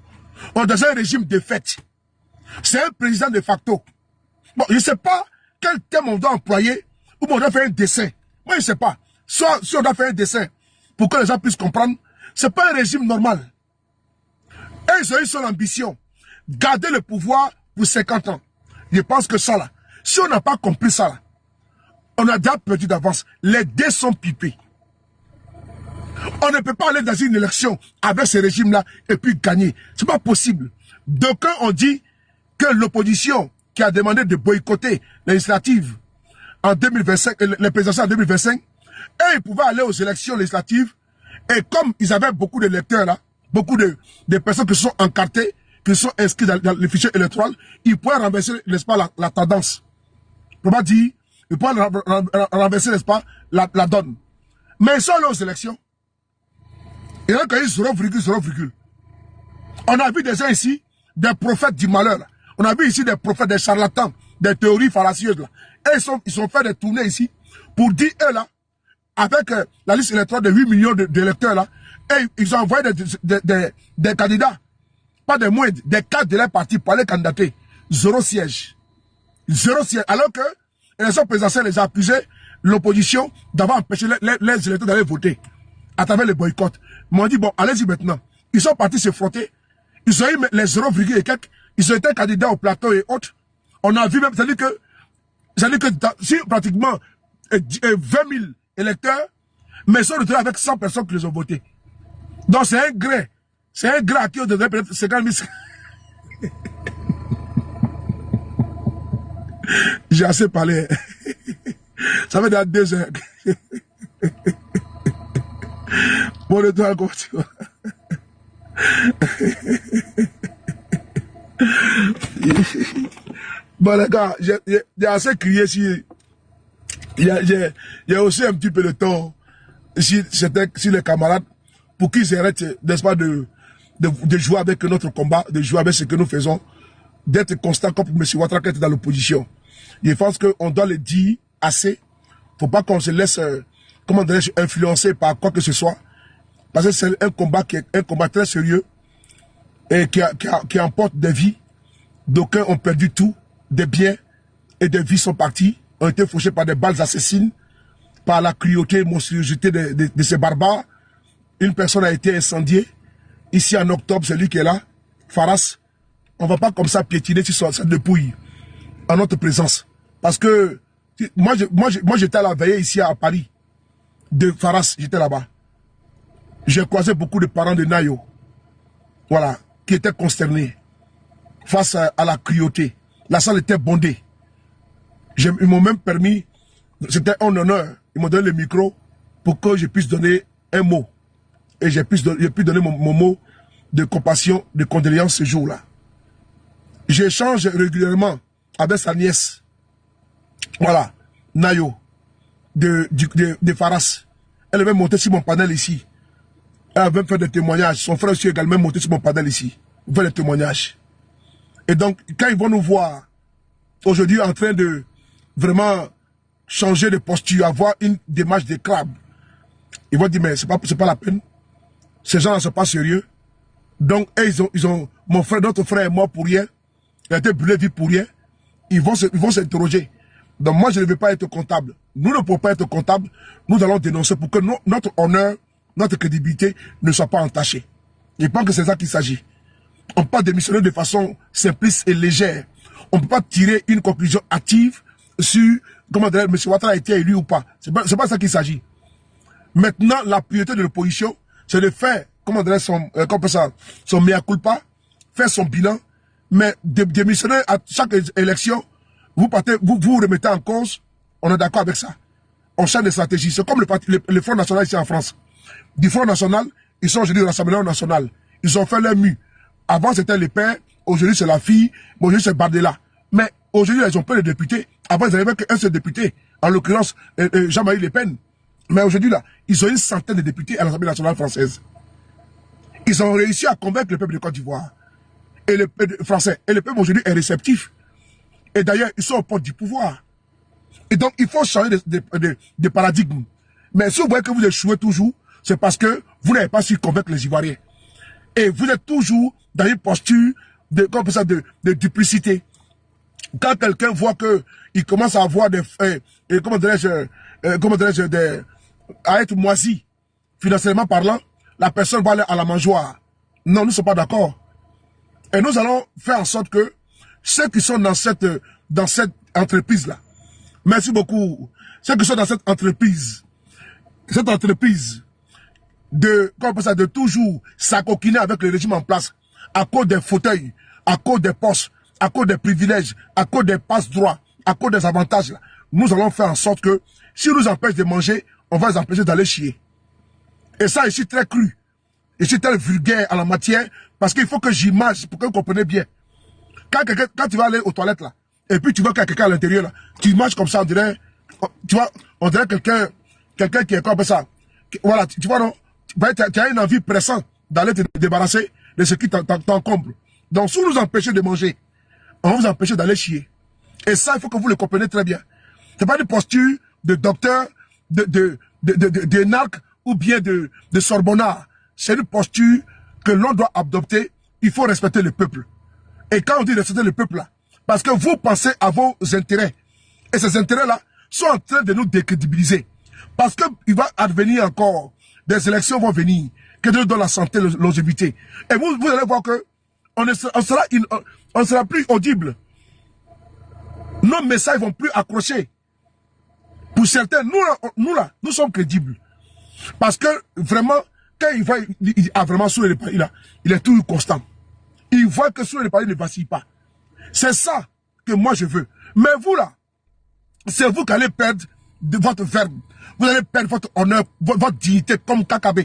On est dans un régime de fait. C'est un président de facto. Bon, je ne sais pas quel thème on doit employer ou on doit faire un dessin. Moi, je ne sais pas. Soit si on doit faire un dessin pour que les gens puissent comprendre, ce n'est pas un régime normal. Et ils ont eu son ambition. Garder le pouvoir pour 50 ans. Je pense que ça là, si on n'a pas compris ça là, on a déjà perdu d'avance. Les dés sont pipés. On ne peut pas aller dans une élection avec ce régime-là et puis gagner. Ce n'est pas possible. D'aucuns ont dit que l'opposition qui a demandé de boycotter les législatives en 2025, les présidentielles en 2025, et ils pouvaient aller aux élections législatives, et comme ils avaient beaucoup d'électeurs là, beaucoup de personnes qui sont encartées, qui sont inscrites dans le fichier électoral, ils pouvaient renverser, n'est-ce pas, la tendance. On va dire, ils pouvaient renverser, n'est-ce pas, la donne. Mais ils sont allés aux élections. Ils ont gagné 0,0. On a vu des gens ici, des prophètes du malheur là. On a vu ici des prophètes, des charlatans, des théories fallacieuses là. Et ils ont fait des tournées ici pour dire, eux là, avec la liste électorale de 8 millions d'électeurs là, et ils ont envoyé des candidats, pas des moindres, des cadres de leur parti pour aller candidater. 0 siège. 0 siège. Alors que l'élection présidentielle les a accusé, l'opposition, d'avoir empêché les électeurs d'aller voter à travers les boycotts. Ils m'ont dit, bon, allez-y maintenant. Ils sont partis se frotter. Ils ont eu les 0, et quelques. Ils ont été candidats au plateau et autres. On a vu même, c'est-à-dire que si pratiquement 20 000 électeurs, mais ils sont retrouvés avec 100 personnes qui les ont votés. Donc c'est un gré. C'est un gré à qui on devrait peut-être 50 000. J'ai assez parlé. Ça fait déjà 2 heures. Bon, le doigt, comment tu vas? Bon les gars, j'ai assez crié si il y a aussi un petit peu de temps si les camarades pour qu'ils arrêtent, n'est-ce pas, de jouer avec notre combat, de jouer avec ce que nous faisons, d'être constant comme M. Ouattara qui est dans l'opposition. Je pense qu'on doit le dire assez. Faut pas qu'on se laisse, comment dirais-je, influencer par quoi que ce soit. Parce que c'est un combat qui est un combat très sérieux et qui emporte des vies. D'aucuns ont perdu tout, des biens et des vies sont partis, ont été fauchés par des balles assassines. par la cruauté et monstruosité de ces barbares, une personne a été incendiée. Ici en octobre, celui qui est là, Faras, on ne va pas comme ça piétiner sur cette dépouille en notre présence. Parce que moi j'étais à la veillée ici à Paris, de Faras, j'étais là-bas. J'ai croisé beaucoup de parents de Nayo, voilà, qui étaient consternés face à la cruauté. La salle était bondée. Ils m'ont même permis, c'était un honneur, ils m'ont donné le micro pour que je puisse donner un mot. Et j'ai pu donner mon mot de compassion, de condoléance ce jour-là. J'échange régulièrement avec sa nièce, voilà, Nayo, de Faras. Elle avait monté sur mon panel ici. Elle avait fait des témoignages. Son frère aussi également monté sur mon panel ici. Il fait des témoignages. Et donc, quand ils vont nous voir, aujourd'hui en train de vraiment changer de posture, avoir une démarche de crabe, ils vont dire, mais c'est pas la peine. Ces gens-là ne sont pas sérieux. Donc, mon frère, notre frère est mort pour rien. Il a été brûlé vif pour rien. Ils vont s'interroger. Donc, moi, je ne veux pas être comptable. Nous ne pouvons pas être comptables. Nous allons dénoncer pour que notre honneur, notre crédibilité ne soit pas entachée. Je pense que c'est ça qu'il s'agit. On ne peut pas démissionner de façon simpliste et légère. On ne peut pas tirer une conclusion active sur comment M. Ouattara a été élu ou pas. C'est pas ça qu'il s'agit. Maintenant, la priorité de l'opposition, c'est de faire, son mea culpa, faire son bilan, mais démissionner à chaque élection, vous remettez en cause, on est d'accord avec ça. On change de stratégie. C'est comme le Front National ici en France. Du Front National, ils sont aujourd'hui au Rassemblement National. Ils ont fait leur mue. Avant, c'était le père, aujourd'hui, c'est la fille, aujourd'hui, c'est Bardella. Mais aujourd'hui, ils ont peu de députés. Avant, ils n'avaient qu'un seul député, en l'occurrence, Jean-Marie Le Pen. Mais aujourd'hui, là, ils ont une centaine de députés à l'Assemblée nationale française. Ils ont réussi à convaincre le peuple de Côte d'Ivoire et le peuple français. Et le peuple aujourd'hui est réceptif. Et d'ailleurs, ils sont au porte du pouvoir. Et donc, il faut changer de paradigme. Mais si vous voyez que vous échouez toujours, c'est parce que vous n'avez pas su convaincre les Ivoiriens. Et vous êtes toujours dans une posture de duplicité. Quand quelqu'un voit qu'il commence à avoir à être moisi, financièrement parlant, la personne va aller à la mangeoire. Non, nous ne sommes pas d'accord. Et nous allons faire en sorte que ceux qui sont dans cette entreprise-là, merci beaucoup, ceux qui sont dans cette entreprise de toujours s'acoquiner avec le régime en place, à cause des fauteuils, à cause des postes, à cause des privilèges, à cause des passe-droits, à cause des avantages, là, nous allons faire en sorte que, si nous empêchent de manger, on va les empêcher d'aller chier. Et ça, je suis très cru. Je suis très vulgaire en la matière, parce qu'il faut que j'image, pour que vous compreniez bien. Quand tu vas aller aux toilettes, là, et puis tu vois qu'il y a quelqu'un à l'intérieur, là, tu images comme ça, on dirait, tu vois, on dirait quelqu'un qui est comme ça. Voilà, tu vois, non? Tu as une envie pressante d'aller te débarrasser de ce qui t'encombre. Donc, si vous nous empêchez de manger, on va vous empêcher d'aller chier. Et ça, il faut que vous le compreniez très bien. C'est pas une posture de docteur, de narc ou bien de sorbonnard. C'est une posture que l'on doit adopter. Il faut respecter le peuple. Et quand on dit respecter le peuple, là, parce que vous pensez à vos intérêts. Et ces intérêts-là sont en train de nous décrédibiliser. Parce qu'il va advenir encore, des élections vont venir, que Dieu donne la santé, la longévité. Et vous allez voir que on sera plus audible. Nos messages vont plus accrocher. Pour certains, nous sommes crédibles. Parce que vraiment, quand il a vraiment sur le pays là, il est toujours constant. Il voit que sur le pays ne vacille pas. C'est ça que moi je veux. Mais vous là, c'est vous qui allez perdre de votre verbe. Vous allez perdre votre honneur, votre dignité comme Kakabe.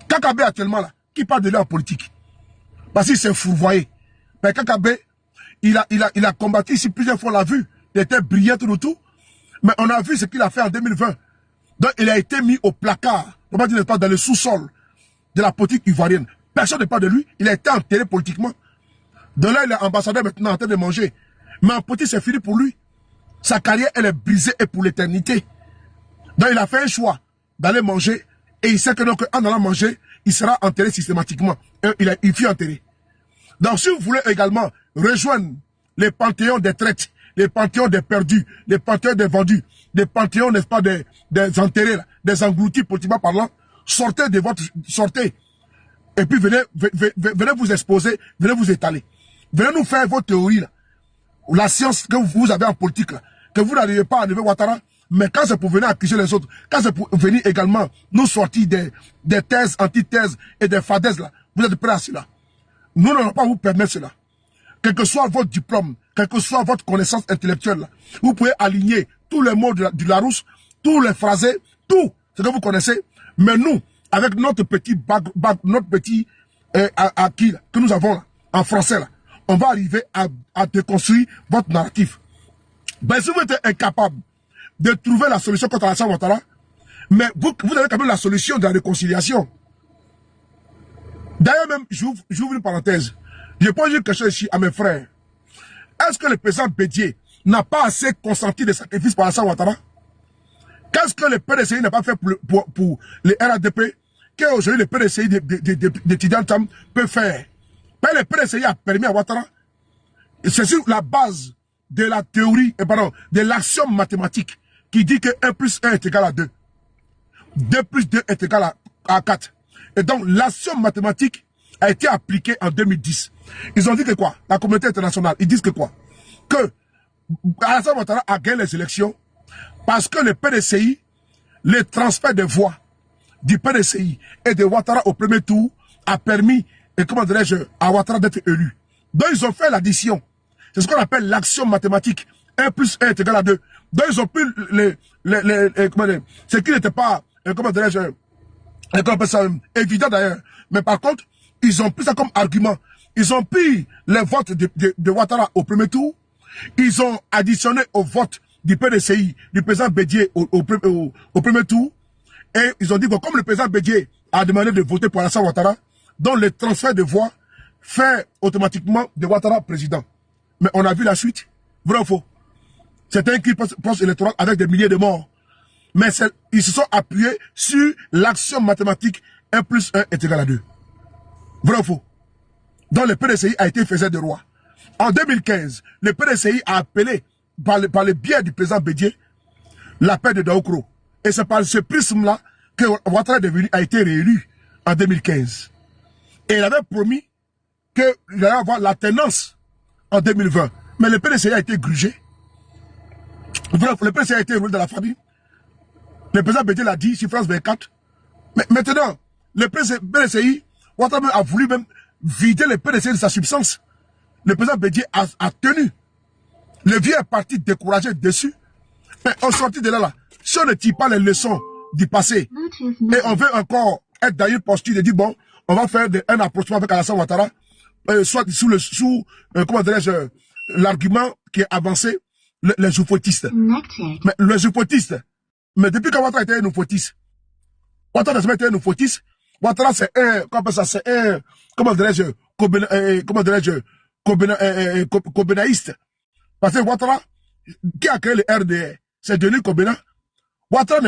Kakabe actuellement là, qui parle de lui en politique. Parce qu'il s'est fourvoyé. Mais Kakabe, il a combattu ici plusieurs fois, on l'a vu. Il était brillant tout. Mais on a vu ce qu'il a fait en 2020. Donc il a été mis au placard, on va dire dans le sous-sol de la politique ivoirienne. Personne ne parle de lui, il a été enterré politiquement. De là, il est ambassadeur maintenant en train de manger. Mais en politique, c'est fini pour lui. Sa carrière, elle est brisée et pour l'éternité. Donc il a fait un choix d'aller manger. Et il sait que donc, en allant manger, il sera enterré systématiquement. Et il fut enterré. Donc si vous voulez également rejoindre les panthéons des traites, les panthéons des perdus, les panthéons des vendus, des panthéons, n'est-ce pas, des enterrés, là, des engloutis politiquement parlant, sortez de votre... Sortez. Et puis venez vous exposer, venez vous étaler. Venez nous faire vos théories, là. La science que vous avez en politique, là, que vous n'arrivez pas à enlever Ouattara, mais quand c'est pour venir accuser les autres, quand c'est pour venir également nous sortir des thèses, antithèses et des fadaises, là, vous êtes prêts à cela. Nous n'allons pas vous permettre cela. Quel que soit votre diplôme, quelle que soit votre connaissance intellectuelle, là, vous pouvez aligner tous les mots du Larousse, tous les phrasés, tout ce que vous connaissez, mais nous, avec notre petit notre petit acquis que nous avons là, en français, là, on va arriver à déconstruire votre narratif. Ben, si vous êtes incapable de trouver la solution contre Alassane Ouattara, mais vous avez quand même la solution de la réconciliation. D'ailleurs même, j'ouvre une parenthèse. Je pose une question ici à mes frères. Est-ce que le président Bédié n'a pas assez consenti de sacrifices pour Alassane Ouattara? Qu'est-ce que le PDCI n'a pas fait pour les RADP qu'aujourd'hui le PDCI de Tidjane Thiam peut faire? Mais le PDCI a permis à Ouattara, c'est sur la base de la théorie, de l'action mathématique qui dit que 1 plus 1 est égal à 2. 2 plus 2 est égal à 4. Et donc l'action mathématique a été appliquée en 2010. Ils ont dit que quoi? La communauté internationale, ils disent que quoi? Que Alassane Ouattara a gagné les élections parce que le PDCI, le transfert de voix du PDCI et de Ouattara au premier tour a permis, et comment dirais-je, à Ouattara d'être élu. Donc ils ont fait l'addition. C'est ce qu'on appelle l'action mathématique. 1 plus 1 est égal à 2. Donc ils ont pris ce qui n'était pas, comment dirais-je, évident d'ailleurs. Mais par contre, ils ont pris ça comme argument. Ils ont pris les votes de Ouattara au premier tour. Ils ont additionné au vote du PDCI, du président Bédié au premier tour. Et ils ont dit que comme le président Bédié a demandé de voter pour Alassane Ouattara, donc le transfert de voix fait automatiquement de Ouattara président. Mais on a vu la suite. Vrai ou faux? C'était un cri post-électoral avec des milliers de morts. Mais ils se sont appuyés sur l'action mathématique 1 plus 1 est égal à 2. Vrai ou faux? Donc le PDCI a été faiseur de roi. En 2015, le PDCI a appelé, par le biais du président Bédié, la paix de Daoukro. Et c'est par ce prisme-là que Ouattara a été réélu en 2015. Et il avait promis qu'il allait avoir la tenance en 2020. Mais le PDCI a été grugé. Le PDCI a été roulé dans la famille. Le président Bédié l'a dit sur France 24. Mais maintenant, le PDCI, Ouattara a voulu même vider le PDCI de sa substance. Le président Bédié a tenu. Le vieux est parti découragé, déçu. Mais on sortit de là, si on ne tire pas les leçons du passé, et on veut encore être dans une posture de dire, bon, on va faire un approchement avec Alassane Ouattara, soit sous comment dirais-je, l'argument qui est avancé, les oufouettistes. Mais les oufouettistes, mais depuis qu'Ouattara était un oufouettiste, Ouattara n'a jamais été un oufouettiste. Ouattara c'est un, comment dirais-je, Kobenaïste. Parce que Ouattara, qui a créé le RDR, c'est Denis Kobena. Ouattara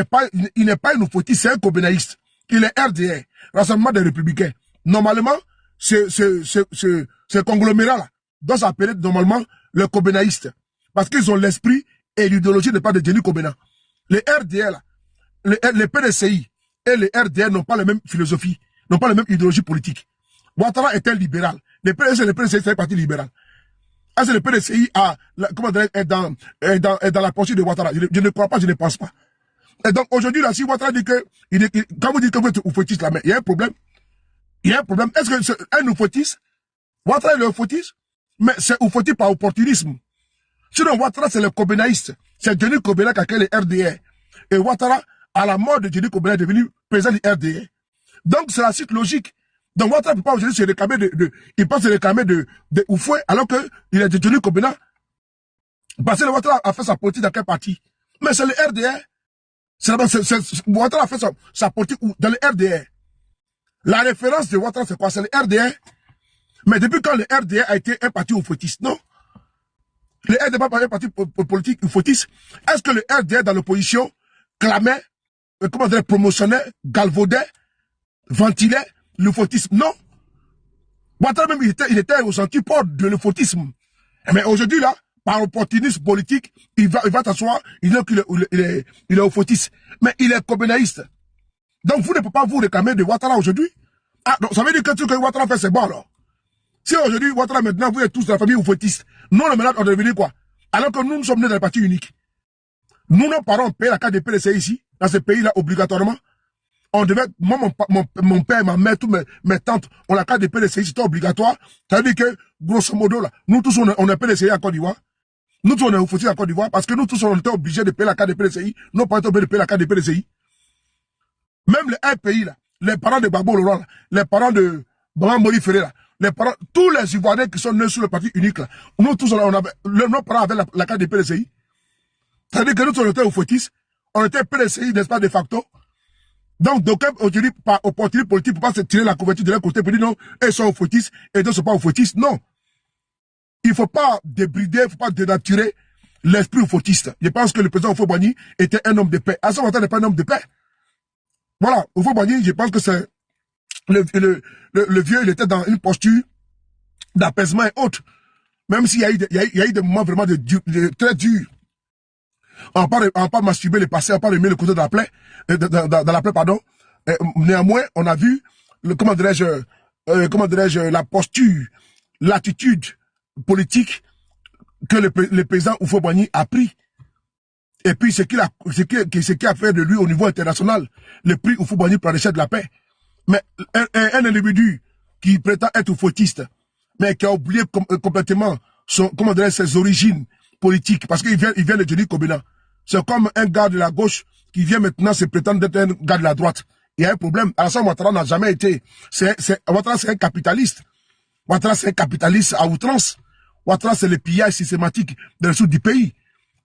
il n'est pas un oufouettiste, c'est un Kobenaïste. Il est RDR, Rassemblement des Républicains. Normalement, ce conglomérat-là doit s'appeler normalement le Kobenaïste. Parce qu'ils ont l'esprit et l'idéologie de pas de Denis Kobena. Les RDR, là, les PDCI et les RDR n'ont pas la même philosophie, n'ont pas la même idéologie politique. Ouattara est un libéral. Les PDCI c'est un parti libéral. Est-ce que le PDCI est dans la poursuite de Ouattara? Je ne crois pas, je ne pense pas. Et donc aujourd'hui, là, si Ouattara dit que, quand vous dites que vous êtes oufouettiste, là, mais il y a un problème. Il y a un problème. Est-ce que c'est un oufouettiste? Ouattara est le oufouettiste, mais c'est oufouettiste par opportunisme. Sinon, Ouattara, c'est le Kobenaïste. C'est Denis Kobena qui a créé le RDR. Et Ouattara, à la mort de Denis Kobena, est devenu président du RDR. Donc, c'est la suite logique. Donc, Ouattara ne peut pas aujourd'hui se réclamer il peut se réclamer de Oufoué, alors qu'il est de Denis Kobena. Parce que Ouattara a fait sa politique dans quel parti? Mais c'est le RDR. Ouattara a fait sa politique dans le RDR. La référence de Ouattara, c'est quoi? C'est le RDR. Mais depuis quand le RDR a été un parti oufouettiste? Non. Le RDR n'est pas un parti politique oufouettiste. Est-ce que le RDR dans l'opposition clamait, comment dire, promotionnait, galvaudait, ventilait l'oufouettisme? Non. Ouattara même, il était aux antipodes de l'oufouettisme. Mais aujourd'hui, là, par opportunisme politique, il va t'asseoir, il dit qu'il est au fautisme. Mais il est combinaïste. Donc vous ne pouvez pas vous réclamer de Ouattara aujourd'hui. Ah, donc ça veut dire que ce que Ouattara fait, c'est bon alors. Si aujourd'hui, Ouattara maintenant, vous êtes tous de la famille oufotiste, nous, le malade, on devient quoi? Alors que nous sommes nés dans le parti unique. Nous, nos parents payaient la carte de PDCI ici, dans ce pays-là, obligatoirement. On devait, moi, mon père, ma mère, tous mes tantes, ont la carte de PDCI, c'était obligatoire. Ça veut dire que, grosso modo, là, nous tous, on est PDCI à Côte d'Ivoire. Nous tous, on est oufotiste à Côte d'Ivoire, parce que nous tous, on était obligés de payer la carte de PDCI. Nos parents étaient obligés de payer la carte de PDCI. Même les un pays, là, les parents de Gbagbo Laurent, là, les parents de Bama Mori Ferré, là, les parents, tous les Ivoiriens qui sont nés sur le parti unique, là, nous tous, nos parents avaient la carte de PDCI. C'est-à-dire que nous, on était au fautisme, on était PDCI, n'est-ce pas, de facto. Donc, aujourd'hui, par opportunité politique, pour pas se tirer la couverture de leur côté, pour dire non, ils sont au fautisme, et d'autres ne sont pas au fautisme. Non. Il ne faut pas débrider, il ne faut pas dénaturer l'esprit au fautiste. Je pense que le président Houphouët-Boigny était un homme de paix. À ce moment-là, il n'est pas un homme de paix. Voilà, Houphouët-Boigny, je pense que c'est le vieux, il était dans une posture d'apaisement et autres. Même s'il y a eu des moments vraiment très durs. On n'a pas masturbé le passé, on n'a pas remis le côté de la plaie, dans la plaie, pardon. Néanmoins, on a vu, comment dirais-je, la posture, l'attitude politique que le président Houphouët-Boigny a pris. Et puis, ce qui a fait de lui au niveau international, le prix Houphouët-Boigny pour la recherche de la paix. Mais un individu qui prétend être fautiste, mais qui a oublié complètement ses origines politiques, parce qu'il vient de Johnny Kobina. C'est comme un gars de la gauche qui vient maintenant se prétendre d'être un gars de la droite. Il y a un problème. Alassane Ouattara n'a jamais été. Ouattara, c'est un capitaliste. Ouattara, c'est un capitaliste à outrance. Ouattara, c'est le pillage systématique des ressources du pays.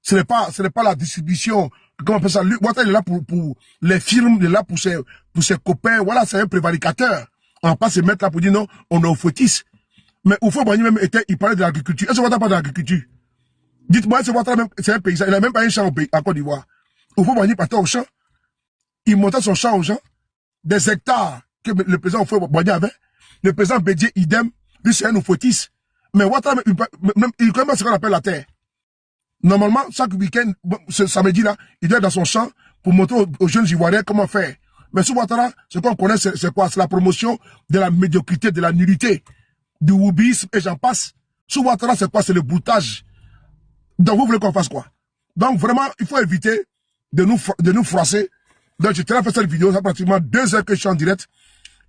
Ce n'est pas la distribution. Comment on appelle ça? Ouattara, il est là pour les firmes, il est là pour ses copains. Voilà, c'est un prévaricateur. On ne va pas se mettre là pour dire non, on est au fautisme. Mais Houphouët-Boigny même il parlait de l'agriculture. Est-ce que Ouattara parle de l'agriculture? Dites-moi, c'est Ouattara même, c'est un paysan. Il n'a même pas un champ en Côte d'Ivoire. Houphouët-Boigny partait au champ. Il montait son champ aux gens. Des hectares que le président Houphouët-Boigny avait. Le président Bédié, idem. Lui, c'est un oufotiste. Mais Ouattara, il connaît ce qu'on appelle la terre. Normalement, chaque week-end, ce samedi là, il doit être dans son champ pour montrer aux jeunes Ivoiriens comment faire. Mais sous Ouattara, ce qu'on connaît, c'est quoi? C'est la promotion de la médiocrité, de la nullité, du wubisme, et j'en passe. Sous Ouattara, c'est quoi? C'est le boutage. Donc, vous voulez qu'on fasse quoi? Donc, vraiment, il faut éviter de nous froisser. Donc, j'ai fait cette vidéo, ça fait pratiquement 2 heures que je suis en direct.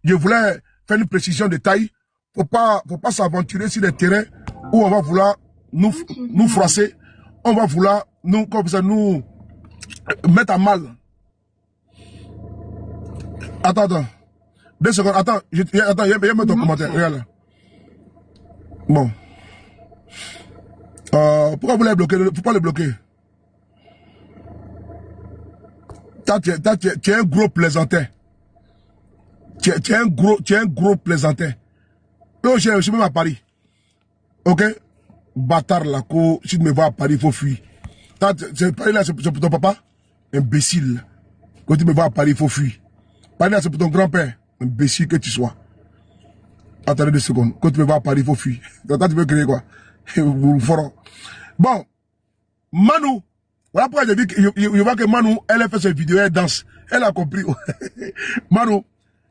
Je voulais faire une précision de taille. Faut pas s'aventurer sur des terrains où on va vouloir nous froisser. On va vouloir nous mettre à mal. Attends. 2 secondes. Attends, il y a ton commentaire. Regarde là. Bon. Pourquoi vous l'avez bloqué? Faut pas le bloquer. Tu es un gros plaisantin. Tu es un gros plaisantin. Je suis même à Paris. Ok? Bâtard là, si tu me vois à Paris, il faut fuir. Paris là, c'est pour ton papa? Imbécile. Quand tu me vois à Paris, il faut fuir. Paris là, c'est pour ton grand-père. Imbécile que tu sois. Attendez 2 secondes. Quand tu me vois à Paris, il faut fuir. Donc, tu veux créer quoi? Bon. Manu. Voilà pourquoi je dis que vois que Manu, elle a fait cette vidéo, elle danse. Elle a compris. Manu,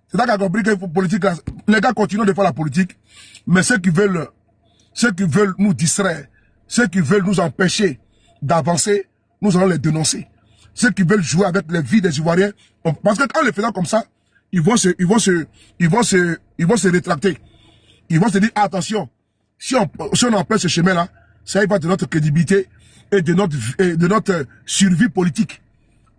c'est ça qu'elle a compris que politique, les gars continuent de faire la politique, mais ceux qui veulent nous distraire, ceux qui veulent nous empêcher d'avancer, nous allons les dénoncer. Ceux qui veulent jouer avec les vies des Ivoiriens, parce que quand les faisant comme ça, ils vont se rétracter. Ils vont se dire, attention, si on empêche ce chemin-là, ça y va de notre crédibilité et de notre survie politique.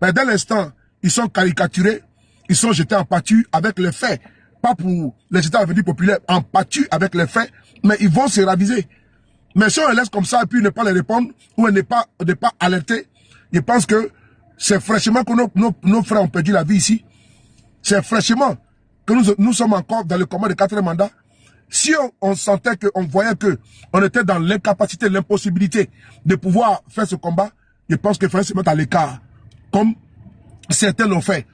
Mais dès l'instant, ils sont caricaturés, ils sont jetés en pâture avec les faits. Pas pour les États venus populaires, en pâture avec les faits, mais ils vont se raviser. Mais si on les laisse comme ça et puis ne pas les répondre, ou ne pas alerter, je pense que c'est fraîchement que nos frères ont perdu la vie ici. C'est fraîchement que nous sommes encore dans le combat de 4e mandat. Si on sentait on voyait on était dans l'incapacité, l'impossibilité de pouvoir faire ce combat, je pense qu'il fallait se mettre à l'écart. Comme certains l'ont fait.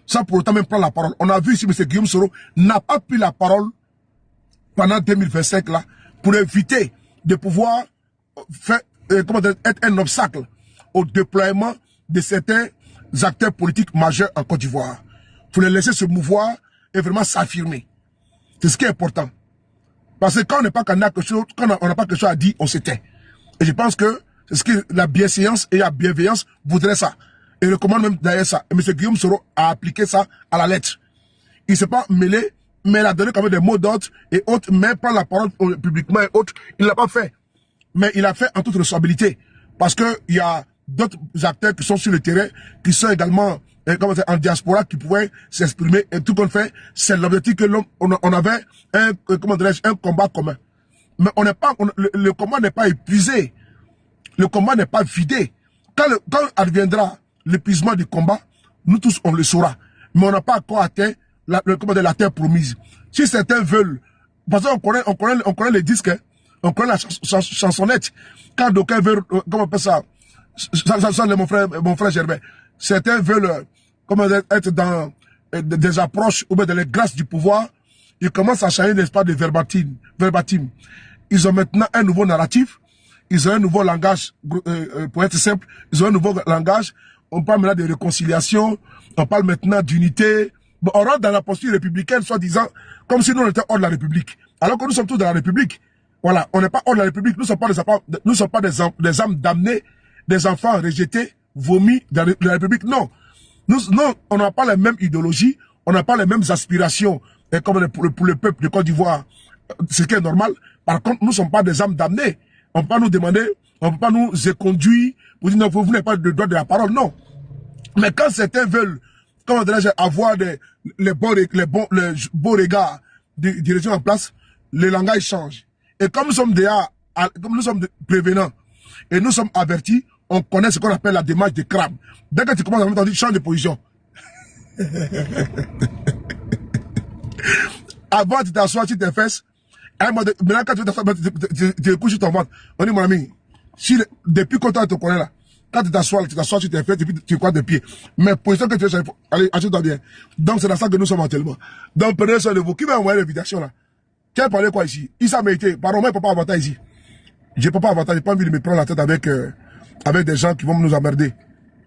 Sans pour autant même prendre la parole. On a vu ici M. Guillaume Soro n'a pas pris la parole pendant 2025 là, pour éviter de pouvoir être un obstacle au déploiement de certains acteurs politiques majeurs en Côte d'Ivoire. Il faut les laisser se mouvoir et vraiment s'affirmer. C'est ce qui est important. Parce que quand on n'est pas candidat à quelque chose, quand on n'a pas quelque chose à dire, on se tait. Et je pense que c'est ce que la bienséance et la bienveillance voudraient ça. Et recommande même d'ailleurs ça. Et M. Guillaume Soro a appliqué ça à la lettre. Il ne s'est pas mêlé, mais il a donné quand même des mots d'ordre et autres, mais prendre la parole publiquement et autres, il ne l'a pas fait. Mais il a fait en toute responsabilité. Parce qu'il y a d'autres acteurs qui sont sur le terrain, qui sont également en diaspora, qui pouvaient s'exprimer. Et tout qu'on fait, c'est l'objectif que on avait un combat commun. Mais le combat n'est pas épuisé. Le combat n'est pas vidé. Quand adviendra l'épuisement du combat, nous tous on le saura. Mais on n'a pas encore atteint la terre promise. Si certains veulent, parce qu'on connaît les disques, hein, on connaît la chansonnette. Quand d'aucuns veulent, comment on appelle ça, mon frère Germain, certains veulent être dans des approches ou bien dans les grâces du pouvoir, ils commencent à changer, n'est-ce pas, de verbatim. Ils ont maintenant un nouveau narratif, ils ont un nouveau langage, pour être simple, ils ont un nouveau langage. On parle maintenant de réconciliation, on parle maintenant d'unité. Bon, on rentre dans la posture républicaine, soi-disant, comme si nous on était hors de la République. Alors que nous sommes tous dans la République. Voilà, on n'est pas hors de la République, nous ne sommes pas des âmes damnées, des enfants rejetés, vomis de la République. Non. Nous, on n'a pas la même idéologie, on n'a pas les mêmes aspirations comme pour le peuple de Côte d'Ivoire, ce qui est normal. Par contre, nous ne sommes pas des âmes damnées. On ne peut pas nous demander, on ne peut pas nous éconduire pour dire non, vous n'avez pas de droit de la parole, non. Mais quand certains veulent, comment dirais-je, avoir les beaux regards des dirigeants en place, le langage change. Et comme nous sommes prévenants et nous sommes avertis, on connaît ce qu'on appelle la démarche de crabe. Dès que tu commences à mettre, change de position. Avant, tu t'assois sur tes fesses. Maintenant, quand tu t'assois, tu couches sur ton ventre. On dit, mon ami, depuis quand tu te connais là, quand tu t'assois sur tes fesses et puis tu crois des pieds. Mais position que tu fais, allez, achète-toi bien. Donc, c'est dans ça que nous sommes actuellement. Donc, prenez soin de vous. Qui m'a envoyé l'invitation là? Qui a parlé quoi ici? Issa Meïté. Pardon, moi, Papa Avatar ici. J'ai Papa Avatar, j'ai pas envie de me prendre la tête avec des gens qui vont nous emmerder.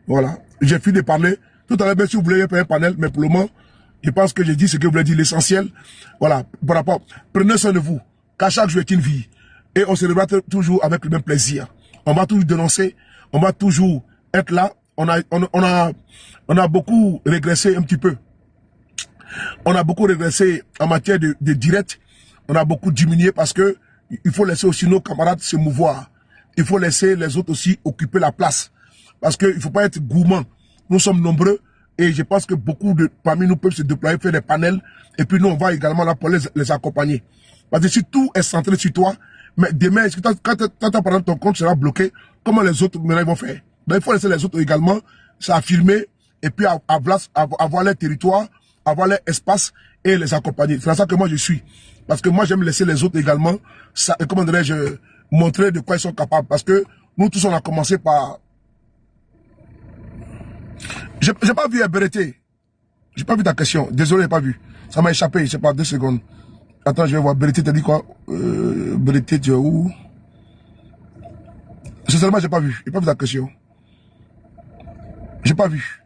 Voilà. J'ai fini de parler. Tout à l'heure, bien sûr, vous voulez faire un panel, mais pour le moment, je pense que j'ai dit ce que vous voulez dire, l'essentiel. Voilà. Par rapport, prenez soin de vous. Qu'à chaque jour est une vie. Et on se revoit toujours avec le même plaisir. On va toujours dénoncer. On va toujours être là. On a beaucoup régressé un petit peu. On a beaucoup régressé en matière de direct. On a beaucoup diminué parce que il faut laisser aussi nos camarades se mouvoir. Il faut laisser les autres aussi occuper la place. Parce qu'il ne faut pas être gourmand. Nous sommes nombreux et je pense que beaucoup parmi nous peuvent se déployer, faire des panels. Et puis nous, on va également là pour les accompagner. Parce que si tout est centré sur toi, mais demain, quand par exemple ton compte sera bloqué, comment les autres maintenant, ils vont faire? Donc il faut laisser les autres également s'affirmer et puis avoir leur territoire, avoir leur espace et les accompagner. C'est ça que moi je suis. Parce que moi j'aime laisser les autres également, comment dirais-je, montrer de quoi ils sont capables. Parce que nous tous on a commencé par... J'ai pas vu Berete. J'ai pas vu ta question. Désolé, j'ai pas vu. Ça m'a échappé, je sais pas, 2 secondes. Attends, je vais voir. Berete, t'as dit quoi? Berete, tu es où? Sincèrement, j'ai pas vu. J'ai pas vu ta question. J'ai pas vu.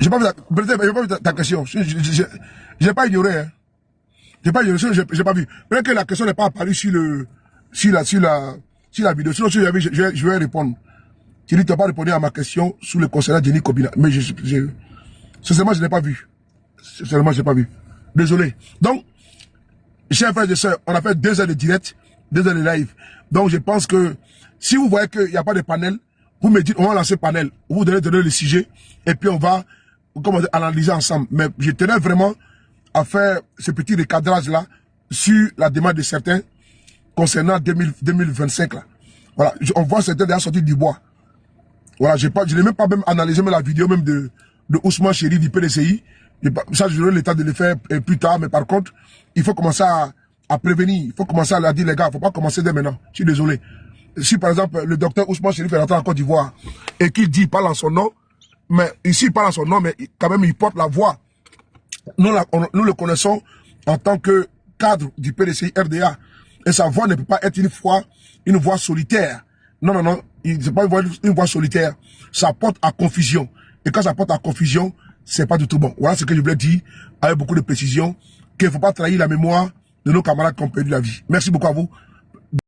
J'ai pas vu ta question. J'ai pas ignoré, hein. J'ai pas ignoré, j'ai pas vu. Peut-être que la question n'est pas apparue sur la vidéo. Sinon, si je vais répondre. Tu dis, tu n'as pas répondu à ma question sur le concernant Jenny Kobina. Mais sincèrement, je n'ai pas vu. Sincèrement, je n'ai pas vu. Désolé. Donc, chers frères et sœurs, on a fait 2 heures de direct, 2 heures de live. Donc, je pense que si vous voyez qu'il n'y a pas de panel, vous me dites, on va lancer panel. Vous donnez le sujet et puis on va analyser ensemble. Mais je tenais vraiment à faire ce petit recadrage-là sur la demande de certains concernant 2025. Là. Voilà, on voit certains déjà sortir du bois. Voilà, je n'ai même pas analysé la vidéo même de Ousmane Chéri du PDCI. Ça, j'aurai le temps de le faire plus tard, mais par contre, il faut commencer à prévenir. Il faut commencer à dire, les gars, il ne faut pas commencer dès maintenant. Je suis désolé. Si par exemple, le docteur Ousmane Chéri fait rentrer en Côte d'Ivoire et qu'il dit, il parle en son nom, mais ici, il parle en son nom, mais quand même, il porte la voix. Nous le connaissons en tant que cadre du PDCI RDA. Et sa voix ne peut pas être une voix solitaire. Non, non, non, c'est pas une voix solitaire. Ça porte à confusion. Et quand ça porte à confusion, c'est pas du tout bon. Voilà ce que je voulais dire avec beaucoup de précision, qu'il ne faut pas trahir la mémoire de nos camarades qui ont perdu la vie. Merci beaucoup à vous.